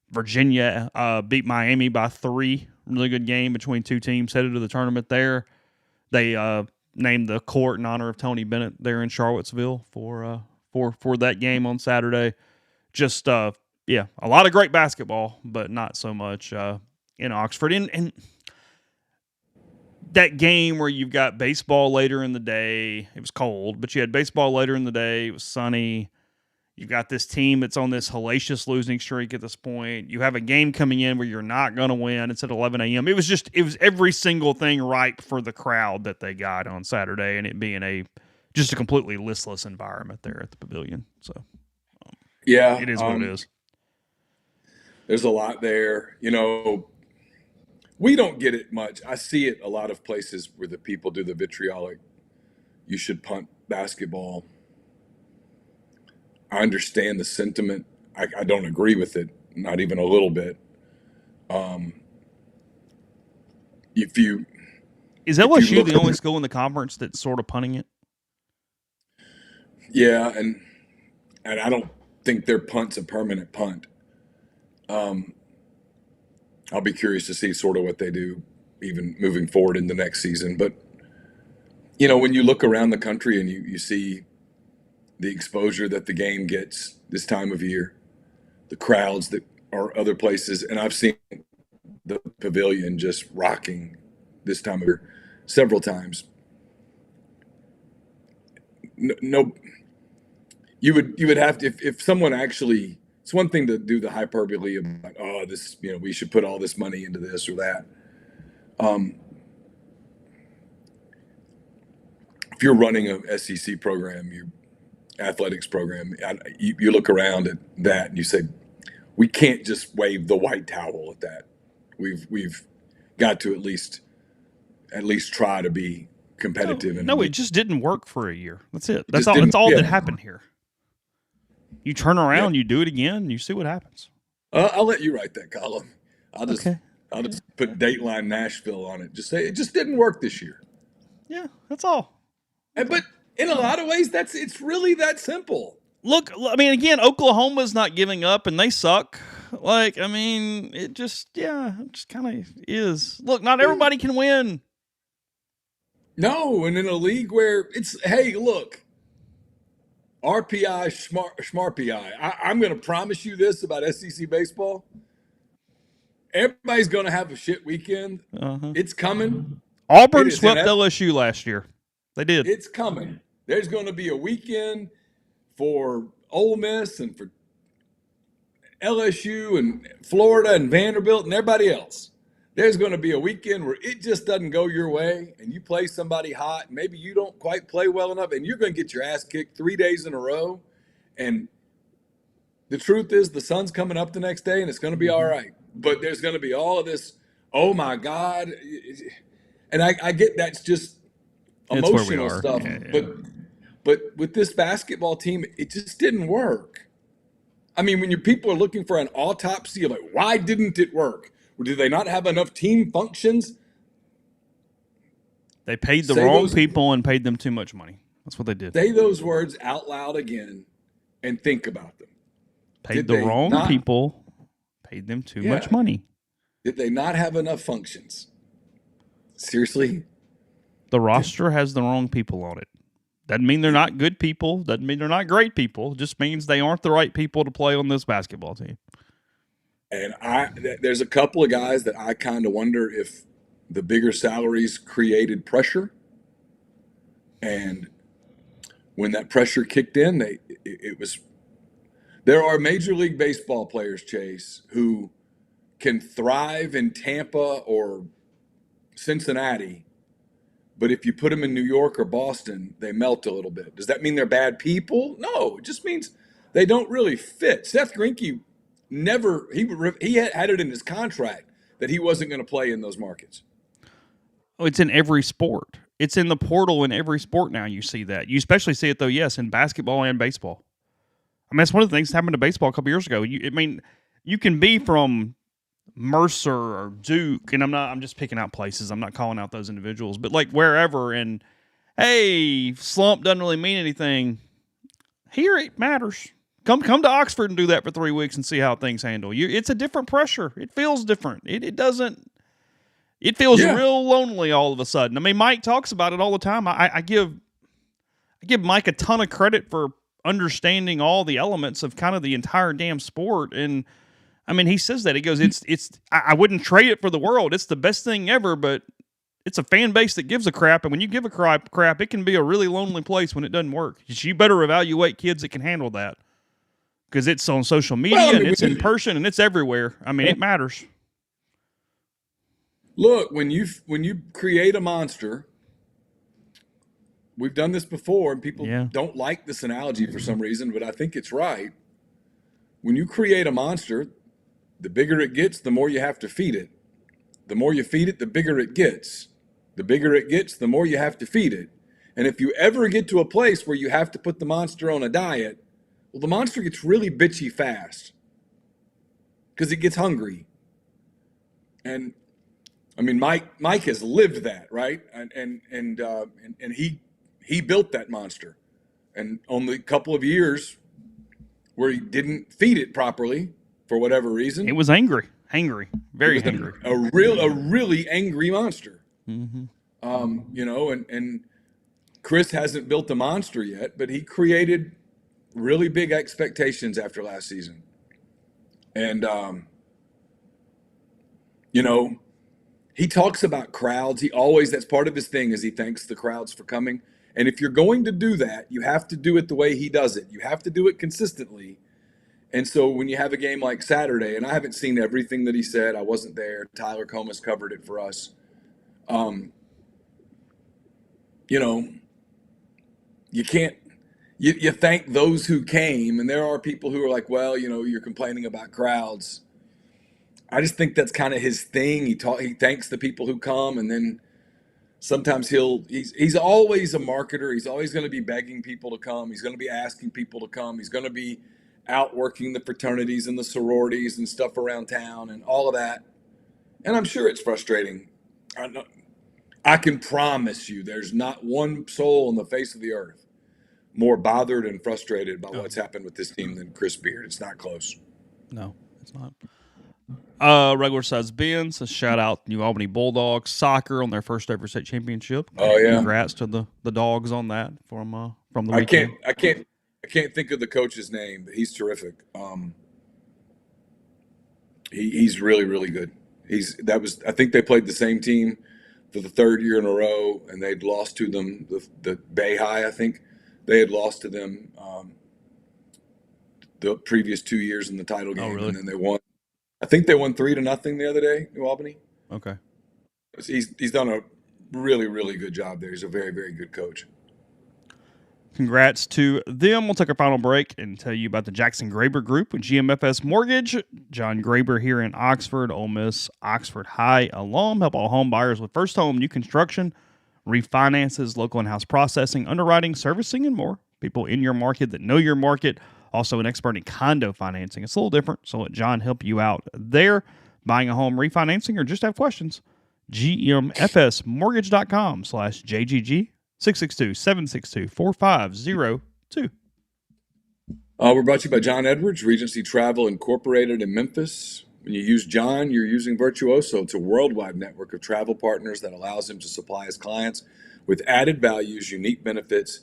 Virginia beat Miami by 3. Really good game between two teams headed to the tournament there. They named the court in honor of Tony Bennett there in Charlottesville for that game on Saturday. Just a lot of great basketball, but not so much in Oxford. And that game where you've got baseball later in the day, it was cold, but you had baseball later in the day, it was sunny. You've got this team that's on this hellacious losing streak at this point. You have a game coming in where you're not going to win. It's at 11 a.m. It was every single thing ripe for the crowd that they got on Saturday, and it being just a completely listless environment there at the Pavilion. So, it is what it is. There's a lot there. We don't get it much. I see it a lot of places where the people do the vitriolic, you should punt basketball. I understand the sentiment. I don't agree with it, not even a little bit. Um, if you Is if you LSU look the at only school in the conference that's sort of punting it? yeah, and I don't think their punt's a permanent punt. Um, I'll be curious to see sort of what they do even moving forward in the next season. But when you look around the country and you see the exposure that the game gets this time of year, the crowds that are other places, and I've seen the pavilion just rocking this time of year several times. No, no, you would have to if someone actually. It's one thing to do the hyperbole about this we should put all this money into this or that. Um, if you're running a SEC program, your athletics program, you look around at that and you say, we can't just wave the white towel at that. We've got to at least try to be No, competitive no, and it just didn't work for a year. That's it. it That's just all. That's didn't. all that Yeah, happened here. You turn yeah. around, you do it again, you see what happens. I'll let you write that column. I'll just Okay. I'll just put Dateline Nashville on it. Just say it just didn't work this year. Yeah, that's all. But in a lot of ways, it's really that simple. Look, I mean, again, Oklahoma's not giving up, and they suck. Like, I mean, it just kind of is. Look, not everybody can win. No, and in a league where hey, look, RPI, Schmarpii. I'm going to promise you this about SEC baseball. Everybody's going to have a shit weekend. Uh-huh. It's coming. It Auburn is swept LSU last year. They did. It's coming. There's going to be a weekend for Ole Miss and for LSU and Florida and Vanderbilt and everybody else. There's going to be a weekend where it just doesn't go your way and you play somebody hot. Maybe you don't quite play well enough and you're going to get your ass kicked 3 days in a row. And the truth is the sun's coming up the next day and it's going to be all right. But there's going to be all of this, oh my God. And I get that's just It's where we emotional are. stuff. Yeah. But with this basketball team, it just didn't work. I mean, when your people are looking for an autopsy of like, why didn't it work? Or did they not have enough team functions? They paid the Say wrong those- people and paid them too much money. That's what they did. Say those words out loud again and think about them. Paid Did the they wrong not- people, paid them too Yeah. much money. Did they not have enough functions? Seriously? The roster has the wrong people on it. Doesn't mean they're not good people. Doesn't mean they're not great people. Just means they aren't the right people to play on this basketball team. And there's a couple of guys that I kind of wonder if the bigger salaries created pressure. And when that pressure kicked in, it was. There are Major League Baseball players, Chase, who can thrive in Tampa or Cincinnati, but if you put them in New York or Boston, they melt a little bit. Does that mean they're bad people? No, it just means they don't really fit. Seth Greinke never he had it in his contract that he wasn't going to play in those markets. Oh, it's in every sport. It's in the portal in every sport now. You see that. You especially see it, though, yes, in basketball and baseball. I mean, that's one of the things that happened to baseball a couple years ago. You can be from Mercer or Duke, and I'm just picking out places. I'm not calling out those individuals, but like wherever, and hey, slump doesn't really mean anything. Here it matters. Come to Oxford and do that for 3 weeks and see how things handle. It's a different pressure. It feels different. It doesn't. It feels real lonely all of a sudden. I mean, Mike talks about it all the time. I give Mike a ton of credit for understanding all the elements of kind of the entire damn sport. And I mean, he says that. He goes, I wouldn't trade it for the world. It's the best thing ever, but it's a fan base that gives a crap. And when you give a crap, it can be a really lonely place when it doesn't work. You better evaluate kids that can handle that, because it's on social media and it's in person and it's everywhere. I mean, it matters. Look, when you create a monster, we've done this before, and people don't like this analogy for some reason, but I think it's right. When you create a monster, the bigger it gets, the more you have to feed it. The more you feed it, the bigger it gets. The bigger it gets, the more you have to feed it. And if you ever get to a place where you have to put the monster on a diet, well, the monster gets really bitchy fast because it gets hungry. And I mean, Mike has lived that, right? And he built that monster. And only a couple of years where he didn't feed it properly for whatever reason, It was angry, very it was angry. a really angry monster. Mm-hmm. And Chris hasn't built a monster yet, but he created really big expectations after last season. And he talks about crowds. That's part of his thing is he thanks the crowds for coming. And if you're going to do that, you have to do it the way he does it. You have to do it consistently. And so when you have a game like Saturday, and I haven't seen everything that he said, I wasn't there. Tyler Comas covered it for us. You can't, you thank those who came. And there are people who are like, well, you're complaining about crowds. I just think that's kind of his thing. He thanks the people who come, and then sometimes he's always a marketer. He's always going to be begging people to come. He's going to be asking people to come. He's going to be out working the fraternities and the sororities and stuff around town and all of that. And I'm sure it's frustrating. I can promise you there's not one soul on the face of the earth more bothered and frustrated by what's happened with this team than Chris Beard. It's not close. No, it's not. Regular size Ben says, shout out New Albany Bulldogs soccer on their first ever state championship. Oh yeah, congrats to the dogs on that from the weekend. I can't think of the coach's name, but he's terrific. He's really, really good. I think they played the same team for the third year in a row, and they'd lost to them. The Bay High, I think, they had lost to them the previous 2 years in the title game, really? And then they won. I think they won 3-0 the other day, New Albany. Okay. He's done a really, really good job there. He's a very, very good coach. Congrats to them. We'll take our final break and tell you about the Jackson Graber Group with GMFS Mortgage. John Graber here in Oxford, Ole Miss, Oxford High alum. Help all home buyers with first home, new construction, refinances, local in-house processing, underwriting, servicing, and more. People in your market that know your market. Also an expert in condo financing. It's a little different, so let John help you out there. Buying a home, refinancing, or just have questions. GMFSmortgage.com/JGG. 662-762-4502. We're brought to you by John Edwards, Regency Travel Incorporated in Memphis. When you use John, you're using Virtuoso. It's a worldwide network of travel partners that allows him to supply his clients with added values, unique benefits,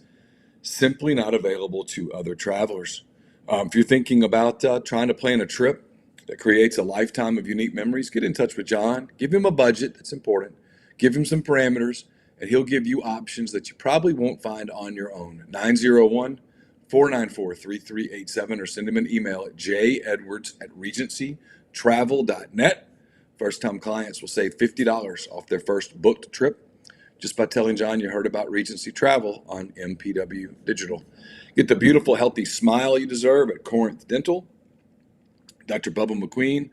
simply not available to other travelers. If you're thinking about trying to plan a trip that creates a lifetime of unique memories, get in touch with John. Give him a budget. That's important. Give him some parameters, and he'll give you options that you probably won't find on your own. 901-494-3387, or send him an email at jedwards@regencytravel.net. First-time clients will save $50 off their first booked trip just by telling John you heard about Regency Travel on MPW Digital. Get the beautiful, healthy smile you deserve at Corinth Dental. Dr. Bubba McQueen,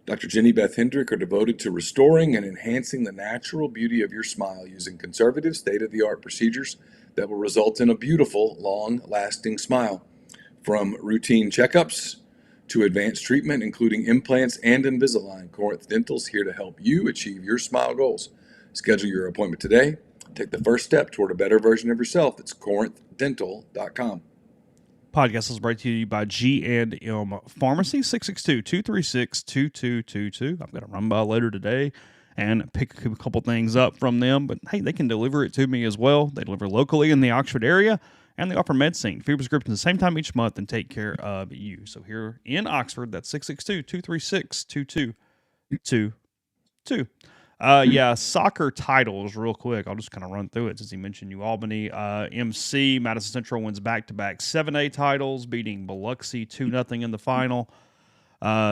Dr. Jenny Beth Hendrick are devoted to restoring and enhancing the natural beauty of your smile using conservative, state-of-the-art procedures that will result in a beautiful, long-lasting smile. From routine checkups to advanced treatment, including implants and Invisalign, Corinth Dental is here to help you achieve your smile goals. Schedule your appointment today. Take the first step toward a better version of yourself. It's corinthdental.com. Podcast is brought to you by G&M Pharmacy, 662-236-2222. I've got to run by later today and pick a couple things up from them. But, hey, they can deliver it to me as well. They deliver locally in the Oxford area, and they offer medicine, free prescriptions the same time each month, and take care of you. So here in Oxford, that's 662-236-2222. Soccer titles real quick. I'll just kind of run through it since he mentioned New Albany. MC, Madison Central wins back-to-back 7A titles, beating Biloxi 2-0 in the final.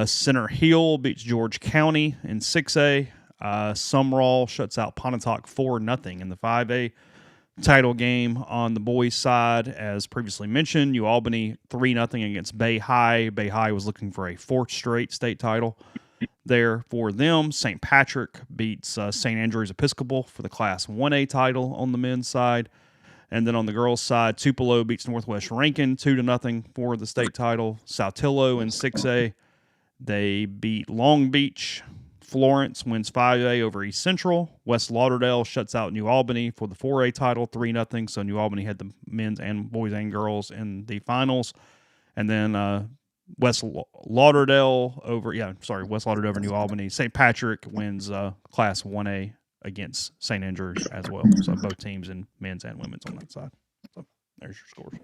Center Hill beats George County in 6A. Sumrall shuts out Pontotoc 4-0 in the 5A title game on the boys' side. As previously mentioned, New Albany 3-0 against Bay High. Bay High was looking for a fourth straight state title. there for them. St. Patrick beats St. Andrew's Episcopal for the Class 1A title on the men's side. And then on the girls' side, Tupelo beats Northwest Rankin 2-0 for the state title. Saltillo in 6A, they beat Long Beach. Florence wins 5A over East Central. West Lauderdale shuts out New Albany for the 4A title 3-0. So New Albany had the men's and boys and girls in the finals. And then West Lauderdale over New Albany. St. Patrick wins Class 1A against St. Andrews as well. So both teams in men's and women's on that side. So there's your scores.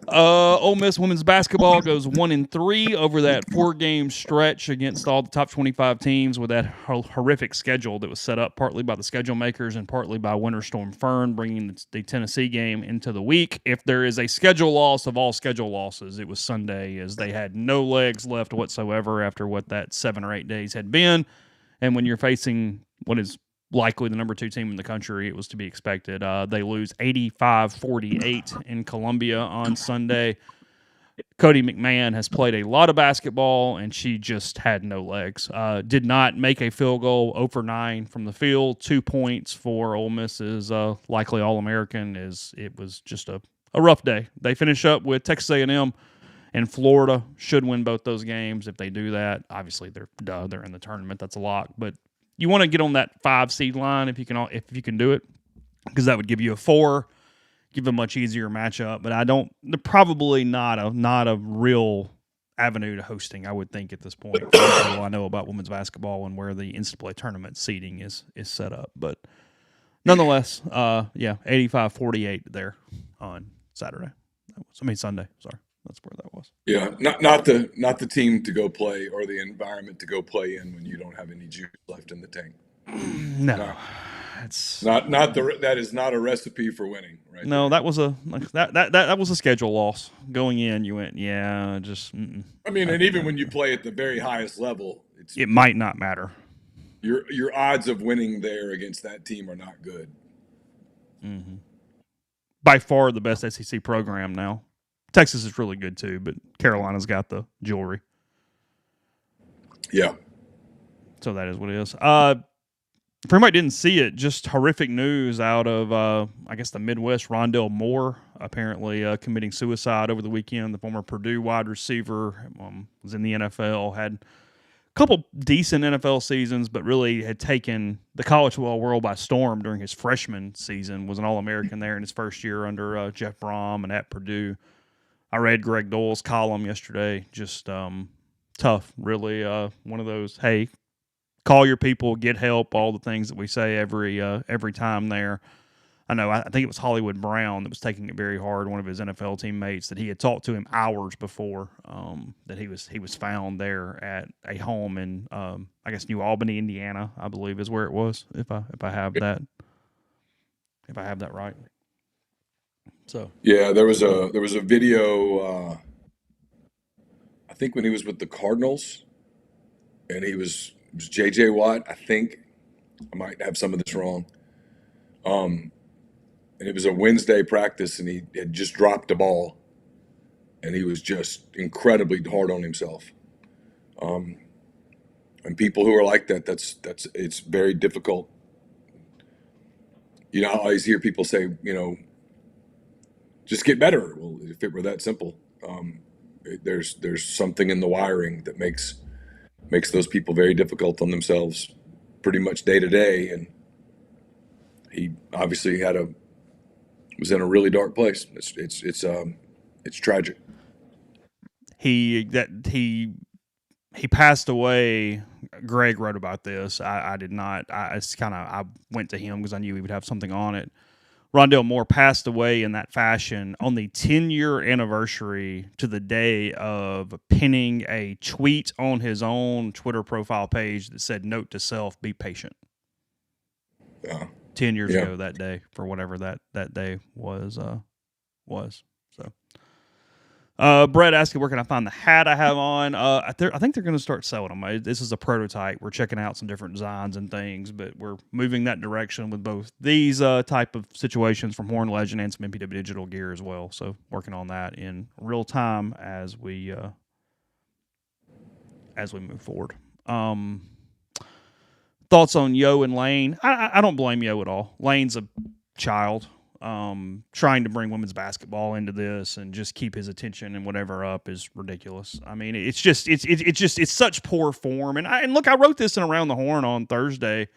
Ole Miss women's basketball goes 1-3 over that 4-game stretch against all the top 25 teams with that horrific schedule that was set up partly by the schedule makers and partly by Winter Storm Fern bringing the Tennessee game into the week. If there is a schedule loss of all schedule losses, it was Sunday, as they had no legs left whatsoever after what that 7 or 8 days had been. And when you're facing what is likely the number 2 team in the country, it was to be expected. They lose 85-48 in Columbia on Sunday. Cody McMahon has played a lot of basketball, and she just had no legs. Did not make a field goal, 0 for 9 from the field. 2 points for Ole Miss's likely All-American. It was just a rough day. They finish up with Texas A&M and Florida. Should win both those games. If they do that, obviously they're in the tournament. That's a lock, but you want to get on that 5 seed line if you can do it, because that would give you a 4, give a much easier matchup. But they're probably not a real avenue to hosting, I would think, at this point. I know about women's basketball and where the NCAA tournament seeding is set up. But nonetheless, 85-48 there on Saturday. Sunday. Sorry. That's where that was. Yeah, not the team to go play or the environment to go play in when you don't have any juice left in the tank. No, it's that is not a recipe for winning, right? No, that was that was a schedule loss going in. You went, just. I mean, and even when you play at the very highest level, it might not matter. Your odds of winning there against that team are not good. Mm-hmm. By far the best SEC program now. Texas is really good too, but Carolina's got the jewelry. Yeah. So that is what it is. For anybody didn't see it, just horrific news out of, I guess, the Midwest. Rondale Moore apparently committing suicide over the weekend. The former Purdue wide receiver was in the NFL, had a couple decent NFL seasons, but really had taken the college football world by storm during his freshman season. Was an All-American there in his first year under Jeff Brom and at Purdue. I read Greg Doyle's column yesterday. Just tough, really. One of those, hey, call your people, get help, all the things that we say every time there. I think it was Hollywood Brown that was taking it very hard, one of his NFL teammates, that he had talked to him hours before that he was found there at a home in, I guess, New Albany, Indiana, I believe is where it was, if I have that right. So yeah, there was a video. I think when he was with the Cardinals, and it was J.J. Watt. I think I might have some of this wrong. And it was a Wednesday practice, and he had just dropped the ball, and he was just incredibly hard on himself. And people who are like that, it's very difficult. I always hear people say, just get better. Well, if it were that simple, there's something in the wiring that makes those people very difficult on themselves pretty much day to day. And he obviously was in a really dark place. It's tragic. He passed away. Greg wrote about this. I did not. I went to him because I knew he would have something on it. Rondale Moore passed away in that fashion on the 10-year anniversary to the day of pinning a tweet on his own Twitter profile page that said, "Note to self, be patient." 10 years ago that day, for whatever that day was. So, Brett asking, where can I find the hat I have on? I think they're going to start selling them. This is a prototype. We're checking out some different designs and things, but we're moving that direction with both these type of situations from Horn Legend and some MPW digital gear as well. So working on that in real time as we move forward. Um, Thoughts on Yo and Lane? I don't blame Yo at all. Lane's a child. Trying to bring women's basketball into this and just keep his attention and whatever up is ridiculous. I mean, it's such poor form. And look, I wrote this in Around the Horn on Thursday,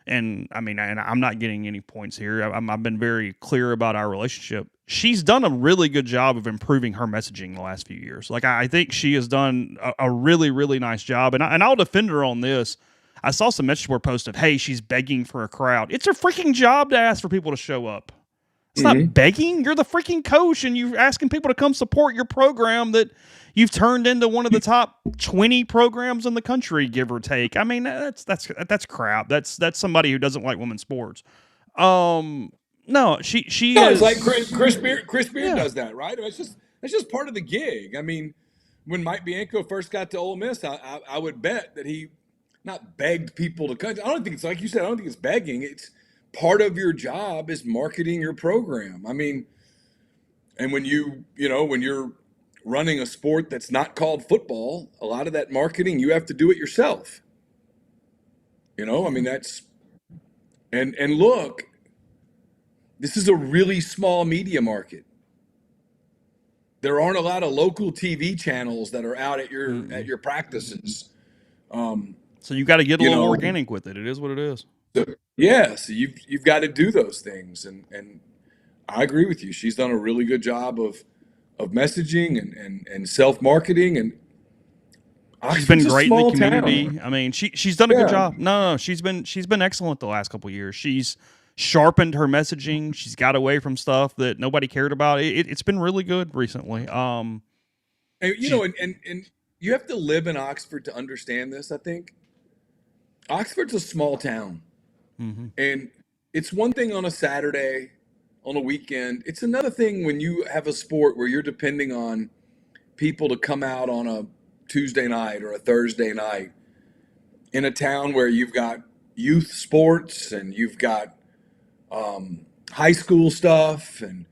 and I mean, and I'm not getting any points here. I've been very clear about our relationship. She's done a really good job of improving her messaging the last few years. Like, I think she has done a really, really nice job, and I'll defend her on this. I saw some message board post of, hey, she's begging for a crowd. It's her freaking job to ask for people to show up. It's not begging. You're the freaking coach, and you're asking people to come support your program that you've turned into one of the top 20 programs in the country, give or take. I mean, that's crap. That's somebody who doesn't like women's sports. No, she No, is it's like Chris Beard does that, right? That's just part of the gig. I mean, when Mike Bianco first got to Ole Miss, I would bet that he not begged people to come. I don't think it's like you said. I don't think it's begging. It's part of your job is marketing your program. I mean, and when when you're running a sport that's not called football, a lot of that marketing you have to do it yourself. I mean that's and look, this is a really small media market. There aren't a lot of local TV channels that are out at your practices. So you got to get a little organic with it. It is what it is. So you've got to do those things, and I agree with you. She's done a really good job of messaging and self marketing, and she's been great in the community. Town. I mean, she's done a good job. No, she's been excellent the last couple of years. She's sharpened her messaging. She's got away from stuff that nobody cared about. It's been really good recently. And you have to live in Oxford to understand this. I think Oxford's a small town, and it's one thing on a Saturday, on a weekend. It's another thing when you have a sport where you're depending on people to come out on a Tuesday night or a Thursday night in a town where you've got youth sports and you've got high school stuff and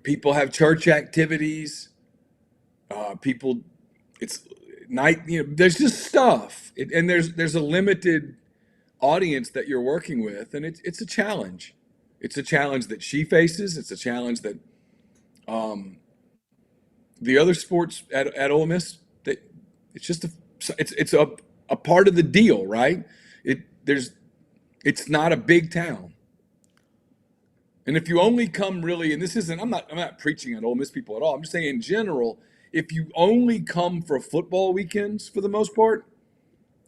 people have church activities. People, it's night. There's just stuff, and there's a limited audience that you're working with, and it's a challenge. It's a challenge that she faces. It's a challenge that the other sports at Ole Miss. It's a part of the deal, right? It's not a big town. And if you only come really, and this isn't, I'm not preaching at Ole Miss people at all. I'm just saying in general, if you only come for football weekends for the most part,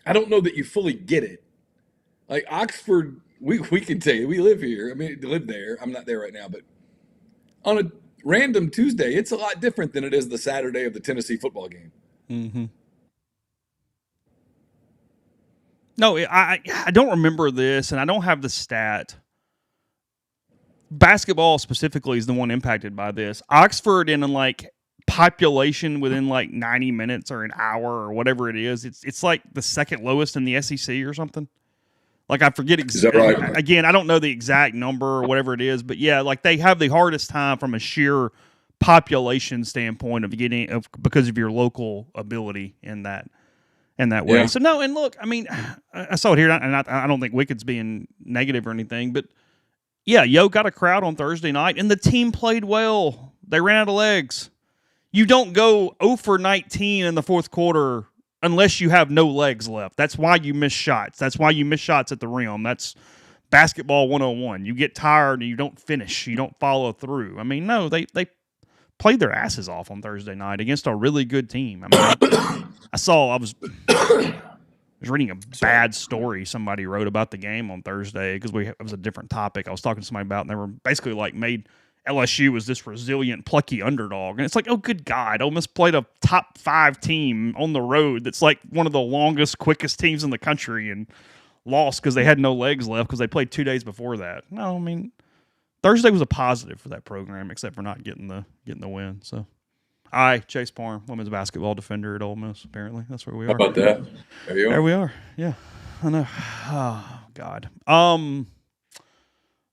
I don't know that you fully get it. Like Oxford, we can tell you, we live here. I mean, live there. I'm not there right now, but on a random Tuesday, it's a lot different than it is the Saturday of the Tennessee football game. Mm-hmm. No, I don't remember this, and I don't have the stat. Basketball specifically is the one impacted by this. Oxford in like population within like 90 minutes or an hour or whatever it is, it's like the second lowest in the SEC or something. Like I forget exactly. Right? Again, I don't know the exact number or whatever it is, but yeah, like they have the hardest time from a sheer population standpoint of because of your local ability in that way. Yeah. So no, and look, I mean, I saw it here, and I don't think Wicked's being negative or anything, but yeah, Yo got a crowd on Thursday night, and the team played well. They ran out of legs. You don't go 0 for 19 in the fourth quarter unless you have no legs left. That's why you miss shots. That's why you miss shots at the rim. That's basketball 101. You get tired and you don't finish. You don't follow through. I mean, no, they played their asses off on Thursday night against a really good team. I mean, I was reading a bad story somebody wrote about the game on Thursday because it was a different topic I was talking to somebody about, and they were basically like made LSU was this resilient, plucky underdog. And it's like, oh, good God, Ole Miss played a top 5 team on the road that's like one of the longest, quickest teams in the country and lost because they had no legs left because they played 2 days before that. No, I mean, Thursday was a positive for that program except for not getting the win. So, Chase Parham, women's basketball defender at Ole Miss, apparently. That's where we are. How about that? There we are. Yeah, I know. Oh, God.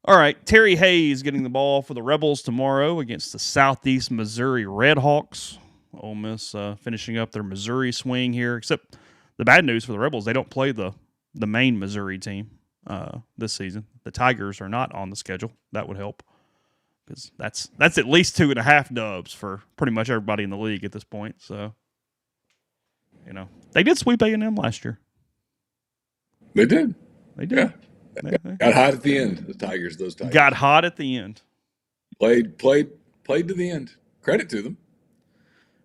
All right, Terry Hayes getting the ball for the Rebels tomorrow against the Southeast Missouri Redhawks. Ole Miss finishing up their Missouri swing here. Except the bad news for the Rebels, they don't play the main Missouri team this season. The Tigers are not on the schedule. That would help because that's at least 2.5 dubs for pretty much everybody in the league at this point. So, they did sweep A&M last year. They did. They did. Yeah. They Got hot at the end. The Tigers, those Tigers. got hot at the end. Played to the end. Credit to them.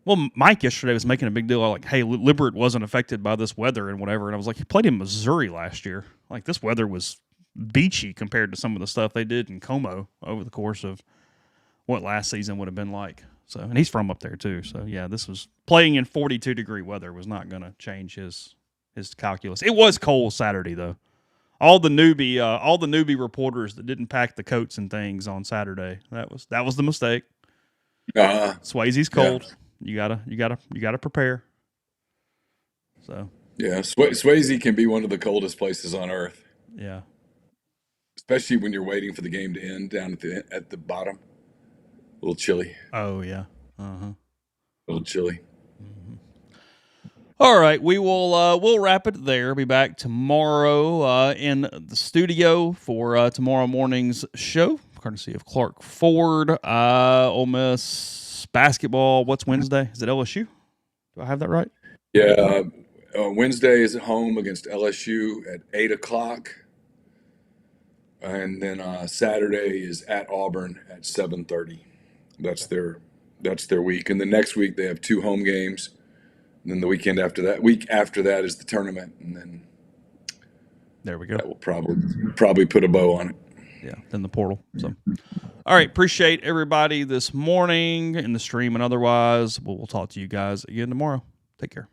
Well, Mike yesterday was making a big deal like, hey, Liberate wasn't affected by this weather and whatever. And I was like, he played in Missouri last year. Like, this weather was beachy compared to some of the stuff they did in Como over the course of what last season would have been like. So, and he's from up there too. So, yeah, this was playing in 42-degree weather was not going to change his calculus. It was cold Saturday, though. All the newbie reporters that didn't pack the coats and things on Saturday. That was the mistake. Swayze's cold. Yeah. You gotta prepare. So yeah, Swayze can be one of the coldest places on earth. Yeah, especially when you're waiting for the game to end down at the bottom. A little chilly. Oh yeah, A little chilly. Mm-hmm. All right, we'll wrap it there. Be back tomorrow in the studio for tomorrow morning's show, courtesy of Clark Ford. Ole Miss basketball. What's Wednesday? Is it LSU? Do I have that right? Yeah, Wednesday is at home against LSU at 8:00, and then Saturday is at Auburn at 7:30. That's their week, and the next week they have 2 home games. And then the week after that is the tournament, and then there we go. That will probably put a bow on it. Yeah, then the portal. So, all right, appreciate everybody this morning in the stream and otherwise. We'll talk to you guys again tomorrow. Take care.